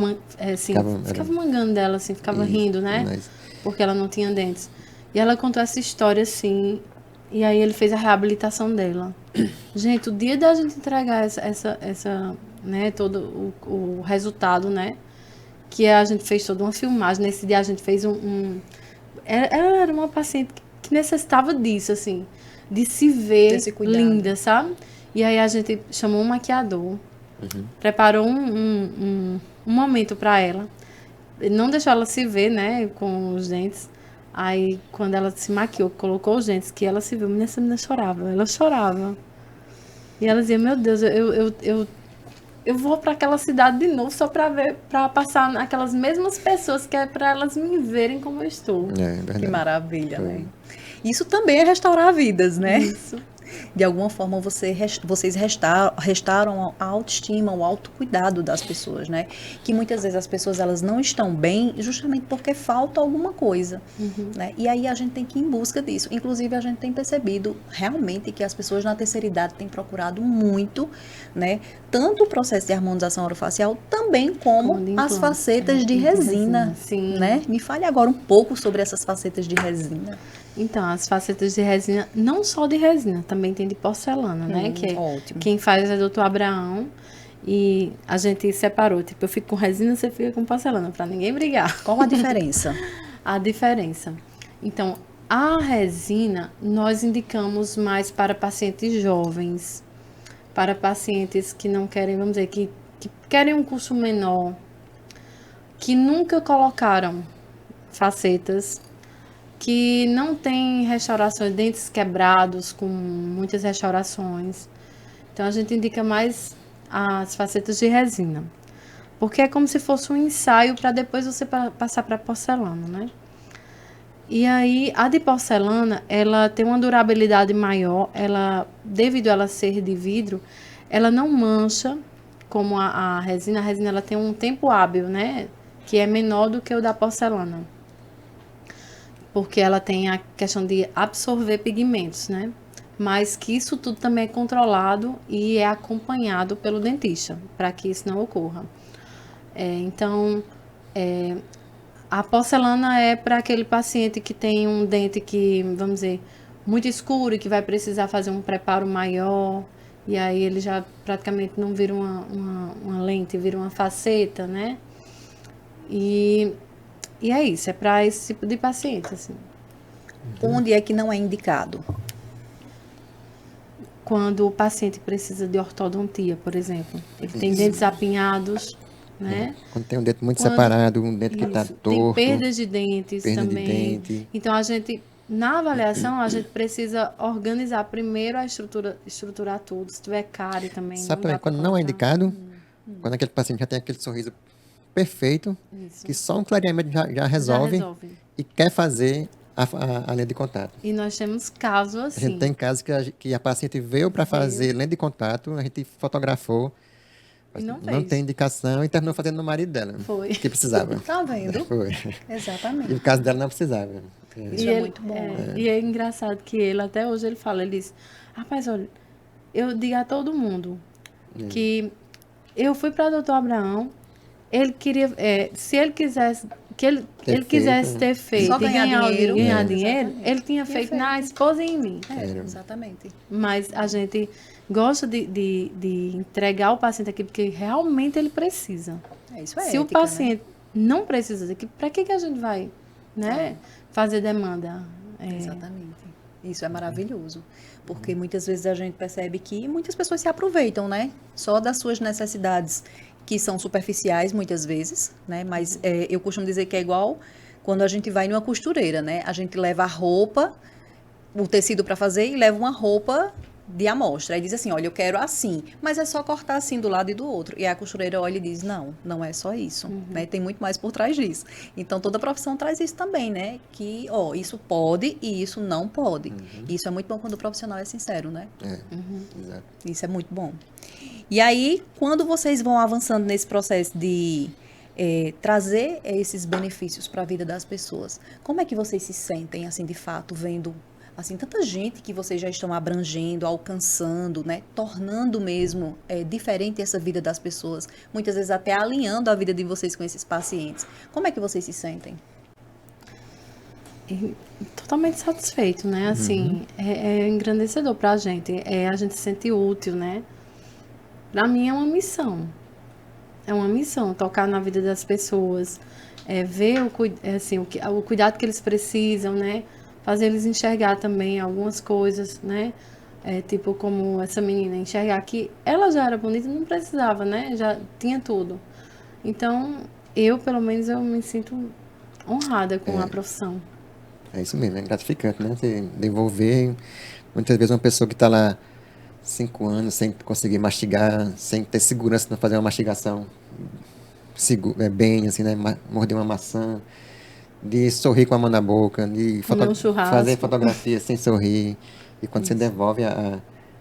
ficava mangando dela, assim, ficava rindo, né? Mas... Porque ela não tinha dentes. E ela contou essa história, assim, e aí ele fez a reabilitação dela. Gente, o dia da gente entregar essa né, todo o resultado, né? Que a gente fez toda uma filmagem. Nesse dia a gente fez ela era uma paciente que necessitava disso, assim, de se ver linda, sabe? E aí a gente chamou um maquiador, preparou um momento para ela. Ele não deixou ela se ver, né, com os dentes. Aí, quando ela se maquiou, colocou os dentes, que ela se viu, essa menina chorava. Ela chorava. E ela dizia, meu Deus, eu vou para aquela cidade de novo só para passar naquelas mesmas pessoas, que é para elas me verem como eu estou. Que maravilha, né? Isso também é restaurar vidas, né? Isso. De alguma forma, vocês restauram a autoestima, o autocuidado das pessoas, né? Que muitas vezes as pessoas elas não estão bem justamente porque falta alguma coisa, né? E aí a gente tem que ir em busca disso. Inclusive, a gente tem percebido realmente que as pessoas na terceira idade têm procurado muito, né? Tanto o processo de harmonização orofacial, também como as facetas de resina, né? Me fale agora um pouco sobre essas facetas de resina. Então, as facetas de resina, não só de resina, também tem de porcelana, né? Que ótimo. Quem faz é o Dr. Abraão. E a gente separou. Tipo, eu fico com resina, você fica com porcelana, pra ninguém brigar. Qual a diferença? A diferença. Então, a resina, nós indicamos mais para pacientes jovens, para pacientes que não querem, vamos dizer, que querem um custo menor, que nunca colocaram facetas, que não tem restaurações, dentes quebrados, com muitas restaurações. Então, a gente indica mais as facetas de resina. Porque é como se fosse um ensaio para depois você passar para porcelana, né? E aí, a de porcelana, ela tem uma durabilidade maior. Devido a ela ser de vidro, ela não mancha como a resina. A resina ela tem um tempo hábil, né? Que é menor do que o da porcelana. Porque ela tem a questão de absorver pigmentos, né? Mas que isso tudo também é controlado e é acompanhado pelo dentista, para que isso não ocorra. Então, a porcelana é para aquele paciente que tem um dente que, vamos dizer, muito escuro e que vai precisar fazer um preparo maior, e aí ele já praticamente não vira uma lente, vira uma faceta, né? E é isso, é para esse tipo de paciente, assim. Onde é que não é indicado? Quando o paciente precisa de ortodontia, por exemplo. Ele tem dentes apinhados, né? Quando tem um dente muito separado, um dente que está torto. Tem perdas de dentes também. Então, na avaliação, a gente precisa organizar primeiro a estruturar tudo. Se tiver cárie também. Sabe quando não é indicado? Quando aquele paciente já tem aquele sorriso perfeito, que só um clareamento já resolve e quer fazer a lente de contato. E nós temos casos assim. A gente tem casos que a paciente veio para fazer lente de contato, a gente fotografou, não tem indicação e terminou fazendo no marido dela. Foi. Que precisava. Tá vendo? Foi. Exatamente. E o caso dela não precisava. Isso é muito bom. E é engraçado que ele, até hoje, ele fala, ele diz, rapaz, olha, eu digo a todo mundo que eu fui para o Dr. Abraão, ele queria, se ele quisesse, ele quisesse ter feito só ganhar dinheiro, ele tinha feito na esposa e em mim. Exatamente. Mas a gente gosta de entregar o paciente aqui porque realmente ele precisa. Isso é Se o paciente não precisa daqui, para que a gente vai, né, fazer demanda? Exatamente. Isso é maravilhoso. Porque muitas vezes a gente percebe que muitas pessoas se aproveitam, né? Só das suas necessidades, que são superficiais muitas vezes, né? Mas eu costumo dizer que é igual quando a gente vai numa costureira, né? A gente leva a roupa, o tecido para fazer e leva uma roupa de amostra. Aí diz assim, olha, eu quero assim, mas é só cortar assim do lado e do outro. E a costureira olha e diz, não é só isso, né? Tem muito mais por trás disso. Então, toda profissão traz isso também, né? Que, isso pode e isso não pode. Isso é muito bom quando o profissional é sincero, né? Exato. Isso é muito bom. E aí, quando vocês vão avançando nesse processo de trazer esses benefícios para a vida das pessoas, como é que vocês se sentem, assim, de fato, vendo assim, tanta gente que vocês já estão abrangendo, alcançando, né? Tornando mesmo diferente essa vida das pessoas. Muitas vezes até alinhando a vida de vocês com esses pacientes. Como é que vocês se sentem? Totalmente satisfeito, né? Assim, é engrandecedor pra gente. A gente se sente útil, né? Pra mim é uma missão. É uma missão, tocar na vida das pessoas, ver o cuidado que eles precisam, né? Fazer eles enxergar também algumas coisas, né? Tipo como essa menina, enxergar que ela já era bonita, não precisava, né? Já tinha tudo. Então, pelo menos, eu me sinto honrada com a profissão. É isso mesmo, é gratificante, né? Você devolver, muitas vezes uma pessoa que está lá 5 anos sem conseguir mastigar, sem ter segurança para fazer uma mastigação bem, assim, né? Morder uma maçã, de sorrir com a mão na boca, de fazer fotografia sem sorrir. E quando você devolve,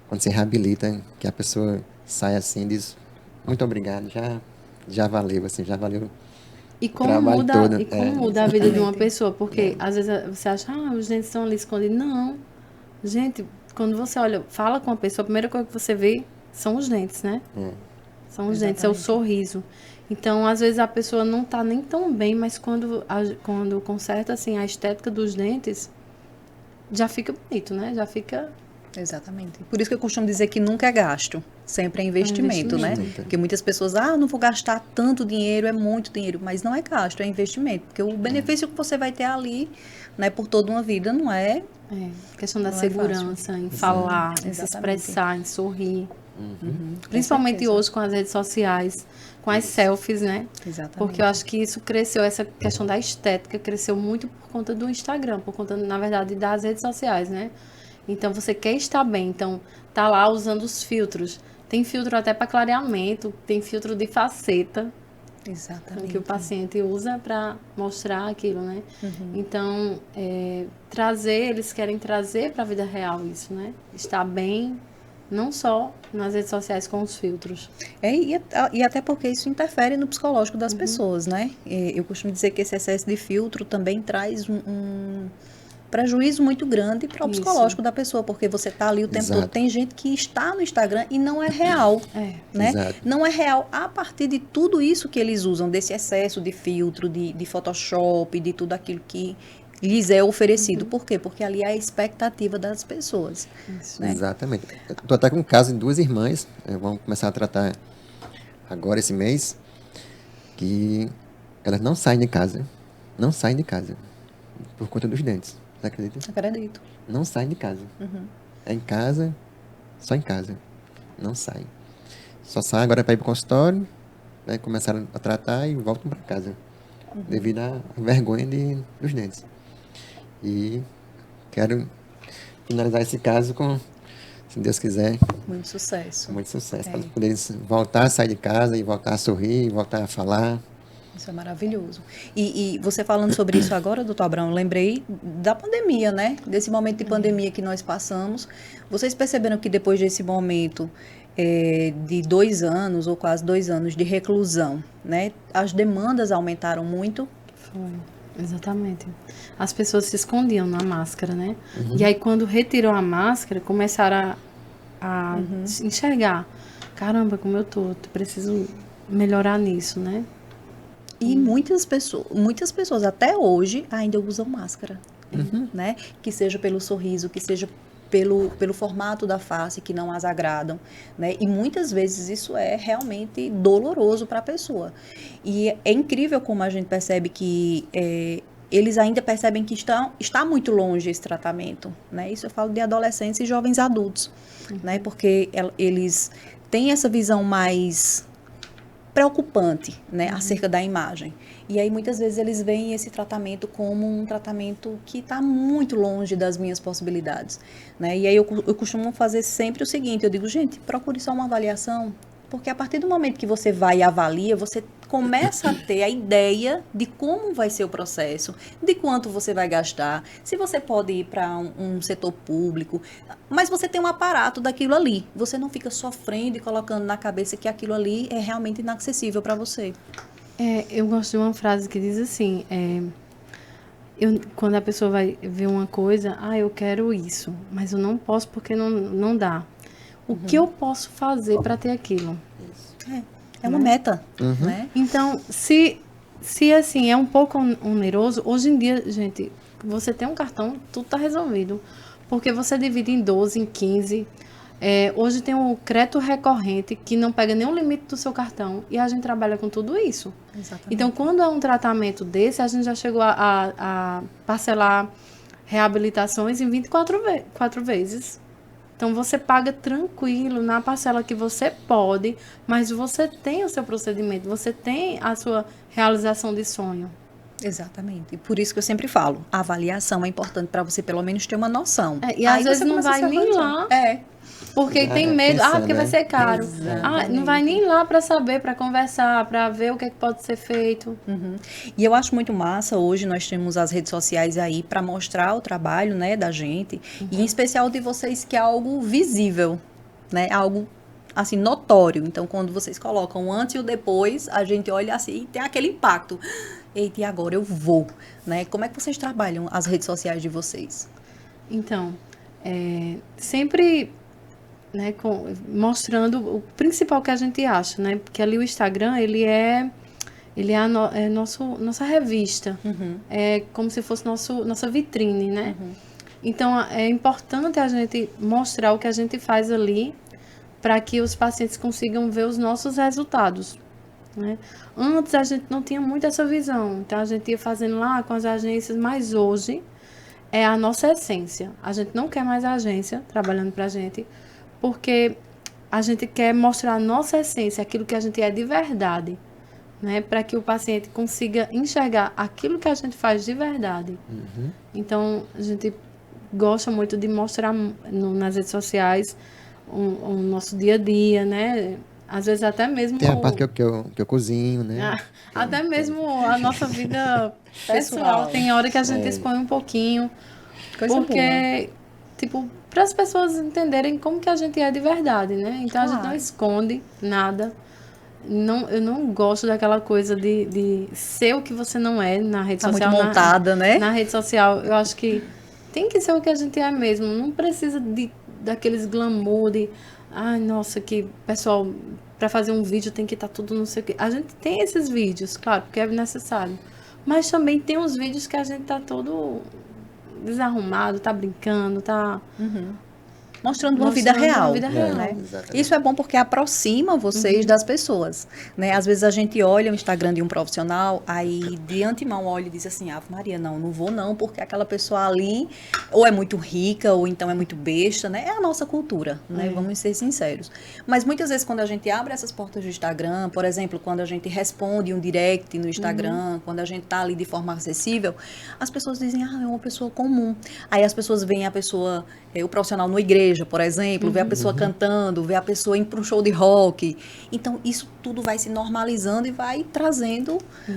quando você reabilita, que a pessoa sai assim, diz muito obrigado, já valeu, assim, já valeu. E como muda a vida de uma pessoa, porque às vezes você acha, os dentes estão ali escondidos. Não, gente, quando você olha, fala com a pessoa, a primeira coisa que você vê são os dentes, né? São os dentes, é o sorriso. Então, às vezes a pessoa não tá nem tão bem, mas quando conserta assim a estética dos dentes, já fica bonito, né? Já fica... Exatamente. Por isso que eu costumo dizer que nunca é gasto, sempre é investimento, né? Porque muitas pessoas, não vou gastar tanto dinheiro, é muito dinheiro, mas não é gasto, é investimento, porque o benefício que você vai ter ali, né, por toda uma vida, não é... questão da segurança, em falar, em se expressar, em sorrir. Principalmente hoje com as redes sociais, com as selfies, né? Exatamente. Porque eu acho que isso cresceu, essa questão da estética cresceu muito por conta do Instagram, por conta, na verdade, das redes sociais, né? Então, você quer estar bem, então, tá lá usando os filtros. Tem filtro até para clareamento, tem filtro de faceta. Exatamente. Que o paciente usa para mostrar aquilo, né? Então, eles querem trazer para a vida real isso, né? Estar bem, não só nas redes sociais com os filtros. E até porque isso interfere no psicológico das pessoas, né? Eu costumo dizer que esse excesso de filtro também traz um prejuízo muito grande para o psicológico da pessoa, porque você está ali o tempo todo. Tem gente que está no Instagram e não é real, né? Exato. Não é real a partir de tudo isso que eles usam, desse excesso de filtro, de Photoshop, de tudo aquilo que lhes é oferecido. Por quê? Porque ali é a expectativa das pessoas. Né? Exatamente. Estou até com um caso de 2 irmãs, vamos começar a tratar agora esse mês, que elas não saem de casa, por conta dos dentes. Você acredita? Acredito. Não saem de casa. É em casa, só em casa. Não saem. Só saem agora para ir para o consultório, né, começaram a tratar e voltam para casa. Devido à vergonha dos dentes. E quero finalizar esse caso com, se Deus quiser... Muito sucesso. Muito sucesso. Para poderem voltar a sair de casa e voltar a sorrir, voltar a falar. Isso é maravilhoso. E você falando sobre isso agora, doutor Abrão, eu lembrei da pandemia, né? Desse momento de pandemia que nós passamos. Vocês perceberam que depois desse momento de 2 anos, ou quase 2 anos de reclusão, né? As demandas aumentaram muito? Foi, exatamente. As pessoas se escondiam na máscara, né? E aí, quando retirou a máscara, começaram a enxergar. Caramba, como eu preciso melhorar nisso, né? E muitas pessoas até hoje ainda usam máscara, né? Que seja pelo sorriso, que seja pelo formato da face, que não as agradam, né? E muitas vezes isso é realmente doloroso para a pessoa. E é incrível como a gente percebe que eles ainda percebem que está muito longe esse tratamento, né? Isso eu falo de adolescentes e jovens adultos, né? Porque eles têm essa visão mais preocupante, né, acerca da imagem. E aí, muitas vezes, eles veem esse tratamento como um tratamento que está muito longe das minhas possibilidades, né? E aí, eu costumo fazer sempre o seguinte, eu digo, gente, procure só uma avaliação, porque a partir do momento que você vai e avalia, você começa a ter a ideia de como vai ser o processo, de quanto você vai gastar, se você pode ir para um setor público, mas você tem um aparato daquilo ali. Você não fica sofrendo e colocando na cabeça que aquilo ali é realmente inacessível para você. Eu gosto de uma frase que diz assim, quando a pessoa vai ver uma coisa, eu quero isso, mas eu não posso porque não dá. O que eu posso fazer para ter aquilo? É uma meta, né? Então, se assim, é um pouco oneroso, hoje em dia, gente, você tem um cartão, tudo está resolvido. Porque você divide em 12, em 15. Hoje tem o crédito recorrente, que não pega nenhum limite do seu cartão. E a gente trabalha com tudo isso. Exatamente. Então, quando é um tratamento desse, a gente já chegou a parcelar reabilitações em 24 vezes. Então, você paga tranquilo na parcela que você pode, mas você tem o seu procedimento, você tem a sua realização de sonho. Exatamente. E por isso que eu sempre falo, a avaliação é importante para você pelo menos ter uma noção. E às vezes não vai nem lá. Porque tem medo, porque vai ser caro. Não vai nem lá para saber, para conversar, para ver o que pode ser feito. E eu acho muito massa, hoje nós temos as redes sociais aí para mostrar o trabalho, né, da gente, e em especial de vocês, que é algo visível, né, algo assim, notório. Então, quando vocês colocam o antes e o depois, a gente olha assim e tem aquele impacto. Eita, e agora eu vou, né? Como é que vocês trabalham as redes sociais de vocês? Então, sempre, né, mostrando o principal que a gente acha, né? Porque ali o Instagram, ele é nossa revista. É como se fosse nossa vitrine, né? Então, é importante a gente mostrar o que a gente faz ali para que os pacientes consigam ver os nossos resultados, né? Antes a gente não tinha muito essa visão, então a gente ia fazendo lá com as agências, mas hoje é a nossa essência. A gente não quer mais a agência trabalhando para a gente, porque a gente quer mostrar a nossa essência, aquilo que a gente é de verdade, né? Para que o paciente consiga enxergar aquilo que a gente faz de verdade. Então, a gente gosta muito de mostrar nas redes sociais o nosso dia a dia, né? Às vezes até mesmo... Tem a parte que eu cozinho, né? Até mesmo a nossa vida pessoal. Tem hora que a gente expõe um pouquinho. Porque, tipo, para as pessoas entenderem como que a gente é de verdade, né? Então, a gente não esconde nada. Eu não gosto daquela coisa de ser o que você não é na rede social. Muito montada, né? Na rede social, eu acho que tem que ser o que a gente é mesmo. Não precisa daqueles glamour de... Ai, nossa, que pessoal, para fazer um vídeo tem que estar tudo não sei o quê. A gente tem esses vídeos, claro, porque é necessário. Mas também tem uns vídeos que a gente tá todo desarrumado, tá brincando, tá... Mostrando uma vida real. Né? Isso é bom porque aproxima vocês das pessoas, né? Às vezes a gente olha o Instagram de um profissional, aí de antemão olha e diz assim, Ave Maria, não vou não, porque aquela pessoa ali ou é muito rica, ou então é muito besta, né? É a nossa cultura, né? Vamos ser sinceros. Mas muitas vezes quando a gente abre essas portas do Instagram, por exemplo, quando a gente responde um direct no Instagram, quando a gente tá ali de forma acessível, as pessoas dizem, é uma pessoa comum. Aí as pessoas veem a pessoa, o profissional na igreja, por exemplo, ver a pessoa cantando, ver a pessoa indo para um show de rock. Então, isso tudo vai se normalizando e vai trazendo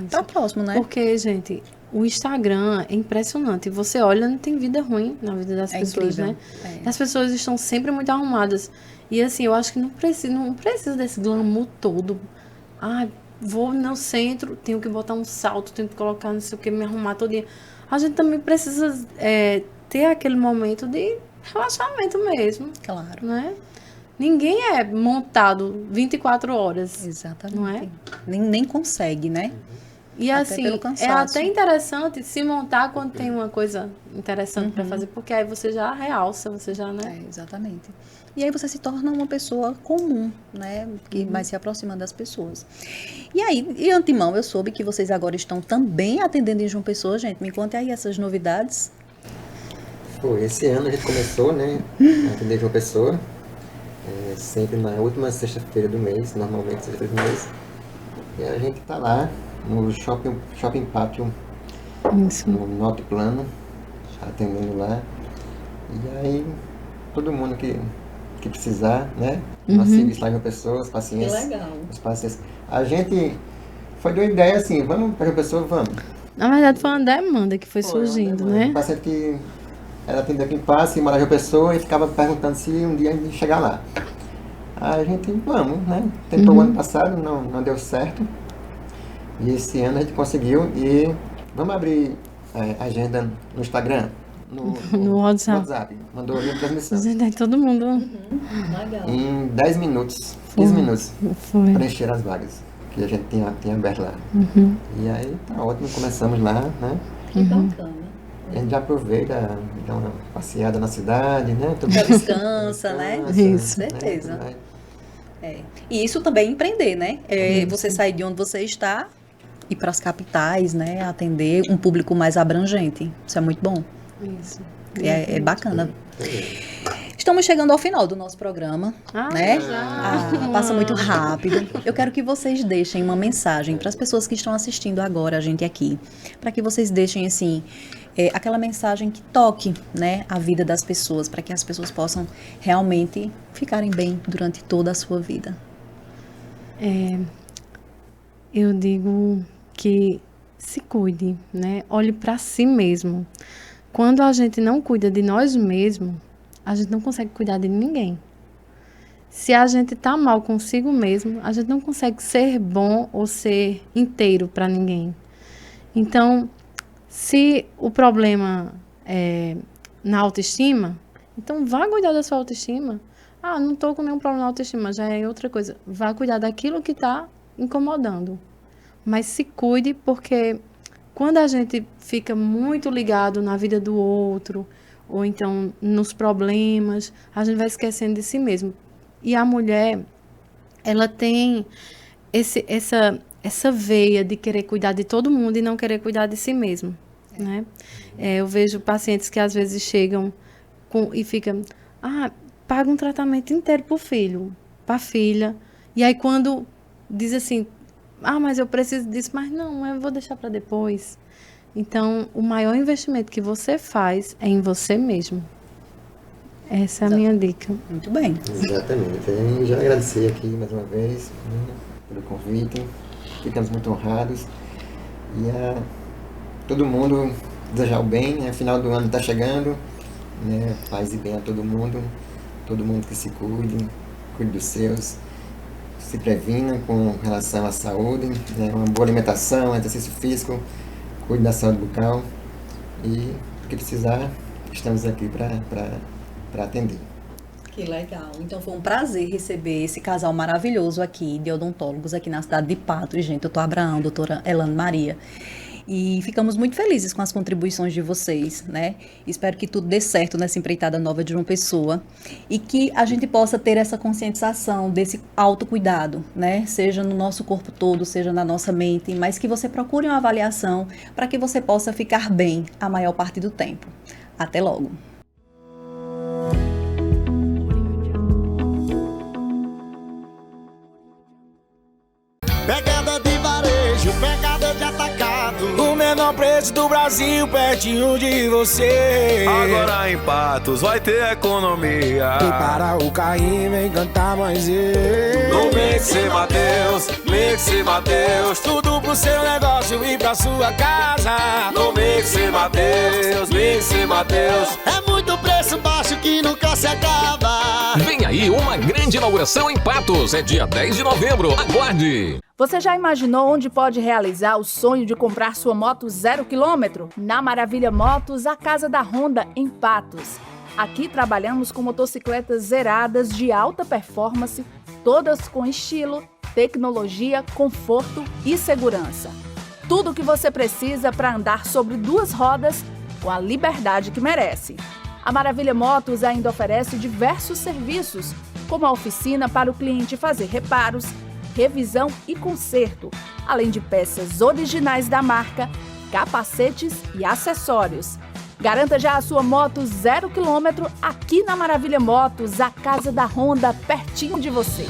para próximo, né? Porque, gente, o Instagram é impressionante. Você olha, não tem vida ruim na vida das pessoas, incrível, né? As pessoas estão sempre muito arrumadas. E, assim, eu acho que não precisa desse glamour todo. Vou no centro, tenho que botar um salto, tenho que colocar não sei o que, me arrumar todo dia. A gente também precisa ter aquele momento de relaxamento mesmo. Claro. Né? Ninguém é montado 24 horas. Exatamente. Não é? Nem consegue, né? E assim, é até interessante se montar quando tem uma coisa interessante para fazer, porque aí você já realça, você já, né? Exatamente. E aí você se torna uma pessoa comum, né? Que vai se aproximando das pessoas. E aí, de antemão, eu soube que vocês agora estão também atendendo em João Pessoa, gente. Me conte aí essas novidades. Esse ano a gente começou, né, a atender João Pessoa, sempre na última sexta-feira do mês, normalmente sexta-feira do mês. E a gente está lá no Shopping Pátio, no Norte Plano, atendendo lá. E aí, todo mundo que precisar, né, nosso serviço lá em João Pessoa, os pacientes. Que legal. Os pacientes. A gente foi de uma ideia assim, vamos para João Pessoa, vamos. Na verdade, foi uma demanda que foi surgindo, né? Um paciente que era atendido aqui em Passe, morava em Pessoa e ficava perguntando se um dia a gente ia chegar lá. A gente, vamos, né? Tentou o ano passado, não deu certo. E esse ano a gente conseguiu e vamos abrir agenda no Instagram, no WhatsApp. Mandou a minha transmissão. Todo mundo. Legal. Em 10 minutos, 15 minutos, Foi. preencher as vagas que a gente tinha aberto lá. E aí tá ótimo, começamos lá, né? Que bacana. A gente já aproveita, dá uma passeada na cidade, né? Já descansa, né? Isso. Com certeza. E isso também é empreender, né? Você sair de onde você está e ir para as capitais, né? Atender um público mais abrangente. Isso é muito bom. Isso. É bacana. Estamos chegando ao final do nosso programa, né? Passa muito rápido. Eu quero que vocês deixem uma mensagem para as pessoas que estão assistindo agora a gente aqui, para que vocês deixem assim aquela mensagem que toque, né, a vida das pessoas, para que as pessoas possam realmente ficarem bem durante toda a sua vida. Eu digo que se cuide, né? Olhe para si mesmo. Quando a gente não cuida de nós mesmos, a gente não consegue cuidar de ninguém. Se a gente está mal consigo mesmo, a gente não consegue ser bom ou ser inteiro para ninguém. Então, se o problema é na autoestima, então vá cuidar da sua autoestima. Não estou com nenhum problema na autoestima, já é outra coisa. Vá cuidar daquilo que está incomodando. Mas se cuide, porque quando a gente fica muito ligado na vida do outro, ou então nos problemas, a gente vai esquecendo de si mesmo. E a mulher, ela tem essa veia de querer cuidar de todo mundo e não querer cuidar de si mesmo, né? Eu vejo pacientes que às vezes chegam e ficam, paga um tratamento inteiro para o filho, para a filha, e aí quando diz assim, mas eu preciso disso, mas não, eu vou deixar para depois. Então, o maior investimento que você faz é em você mesmo. Essa é a minha dica. Muito bem. Exatamente. Eu já agradeci aqui mais uma vez, pelo convite. Ficamos muito honrados. E a todo mundo desejar o bem, né? Final do ano está chegando, né? Paz e bem a todo mundo que se cuide dos seus, se previna com relação à saúde, né? Uma boa alimentação, exercício físico, cuide da saúde bucal e o que precisar, estamos aqui para atender. Que legal. Então foi um prazer receber esse casal maravilhoso aqui de odontólogos aqui na cidade de Patos, gente. Doutor Abraão, doutora Elane Maria. E ficamos muito felizes com as contribuições de vocês, né? Espero que tudo dê certo nessa empreitada nova de João Pessoa e que a gente possa ter essa conscientização desse autocuidado, né? Seja no nosso corpo todo, seja na nossa mente, mas que você procure uma avaliação para que você possa ficar bem a maior parte do tempo. Até logo! Pegada de varejo, pegada de atacado. O menor preço do Brasil, pertinho de você. Agora em Patos vai ter economia. E para o Caim vem cantar mais No Mix e Mateus, tudo pro seu negócio e pra sua casa. No Mix e Mateus. É muito preço baixo que nunca se acaba. Vem aí uma grande inauguração em Patos, é dia 10 de novembro, aguarde! Você já imaginou onde pode realizar o sonho de comprar sua moto 0 km? Na Maravilha Motos, a casa da Honda, em Patos. Aqui trabalhamos com motocicletas zeradas de alta performance, todas com estilo, tecnologia, conforto e segurança. Tudo o que você precisa para andar sobre duas rodas com a liberdade que merece. A Maravilha Motos ainda oferece diversos serviços, como a oficina para o cliente fazer reparos, revisão e conserto, além de peças originais da marca, capacetes e acessórios. Garanta já a sua moto 0 km aqui na Maravilha Motos, a casa da Honda, pertinho de você.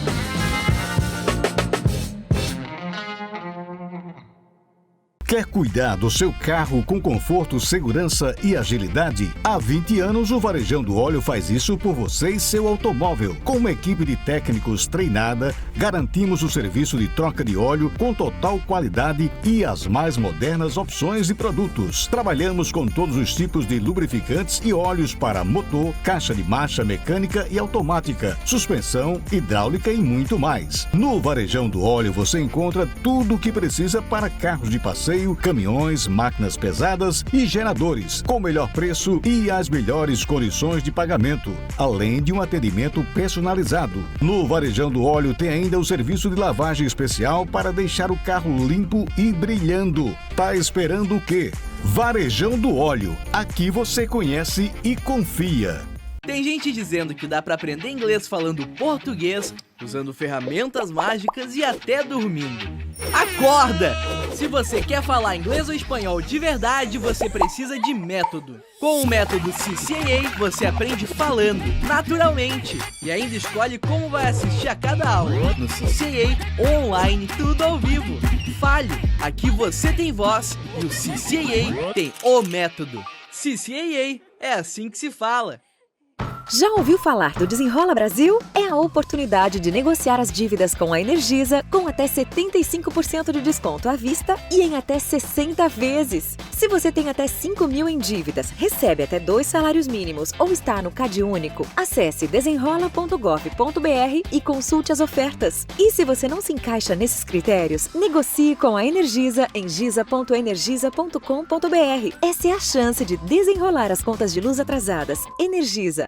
Quer cuidar do seu carro com conforto, segurança e agilidade? Há 20 anos o Varejão do Óleo faz isso por você e seu automóvel. Com uma equipe de técnicos treinada, garantimos o serviço de troca de óleo com total qualidade e as mais modernas opções de produtos. Trabalhamos com todos os tipos de lubrificantes e óleos para motor, caixa de marcha mecânica e automática, suspensão, hidráulica e muito mais. No Varejão do Óleo você encontra tudo o que precisa para carros de passeio correio, caminhões, máquinas pesadas e geradores, com o melhor preço e as melhores condições de pagamento, além de um atendimento personalizado. No Varejão do Óleo tem ainda o serviço de lavagem especial para deixar o carro limpo e brilhando. Tá esperando o quê? Varejão do Óleo. Aqui você conhece e confia. Tem gente dizendo que dá pra aprender inglês falando português, usando ferramentas mágicas e até dormindo. Acorda! Se você quer falar inglês ou espanhol de verdade, você precisa de método. Com o método CCAA, você aprende falando, naturalmente, e ainda escolhe como vai assistir a cada aula. No CCAA, online, tudo ao vivo. Fale! Aqui você tem voz e o CCAA tem o método. CCAA, é assim que se fala. Já ouviu falar do Desenrola Brasil? É a oportunidade de negociar as dívidas com a Energisa com até 75% de desconto à vista e em até 60 vezes. Se você tem até 5 mil em dívidas, recebe até 2 salários mínimos ou está no CadÚnico, acesse desenrola.gov.br e consulte as ofertas. E se você não se encaixa nesses critérios, negocie com a Energisa em gisa.energisa.com.br. Essa é a chance de desenrolar as contas de luz atrasadas. Energisa.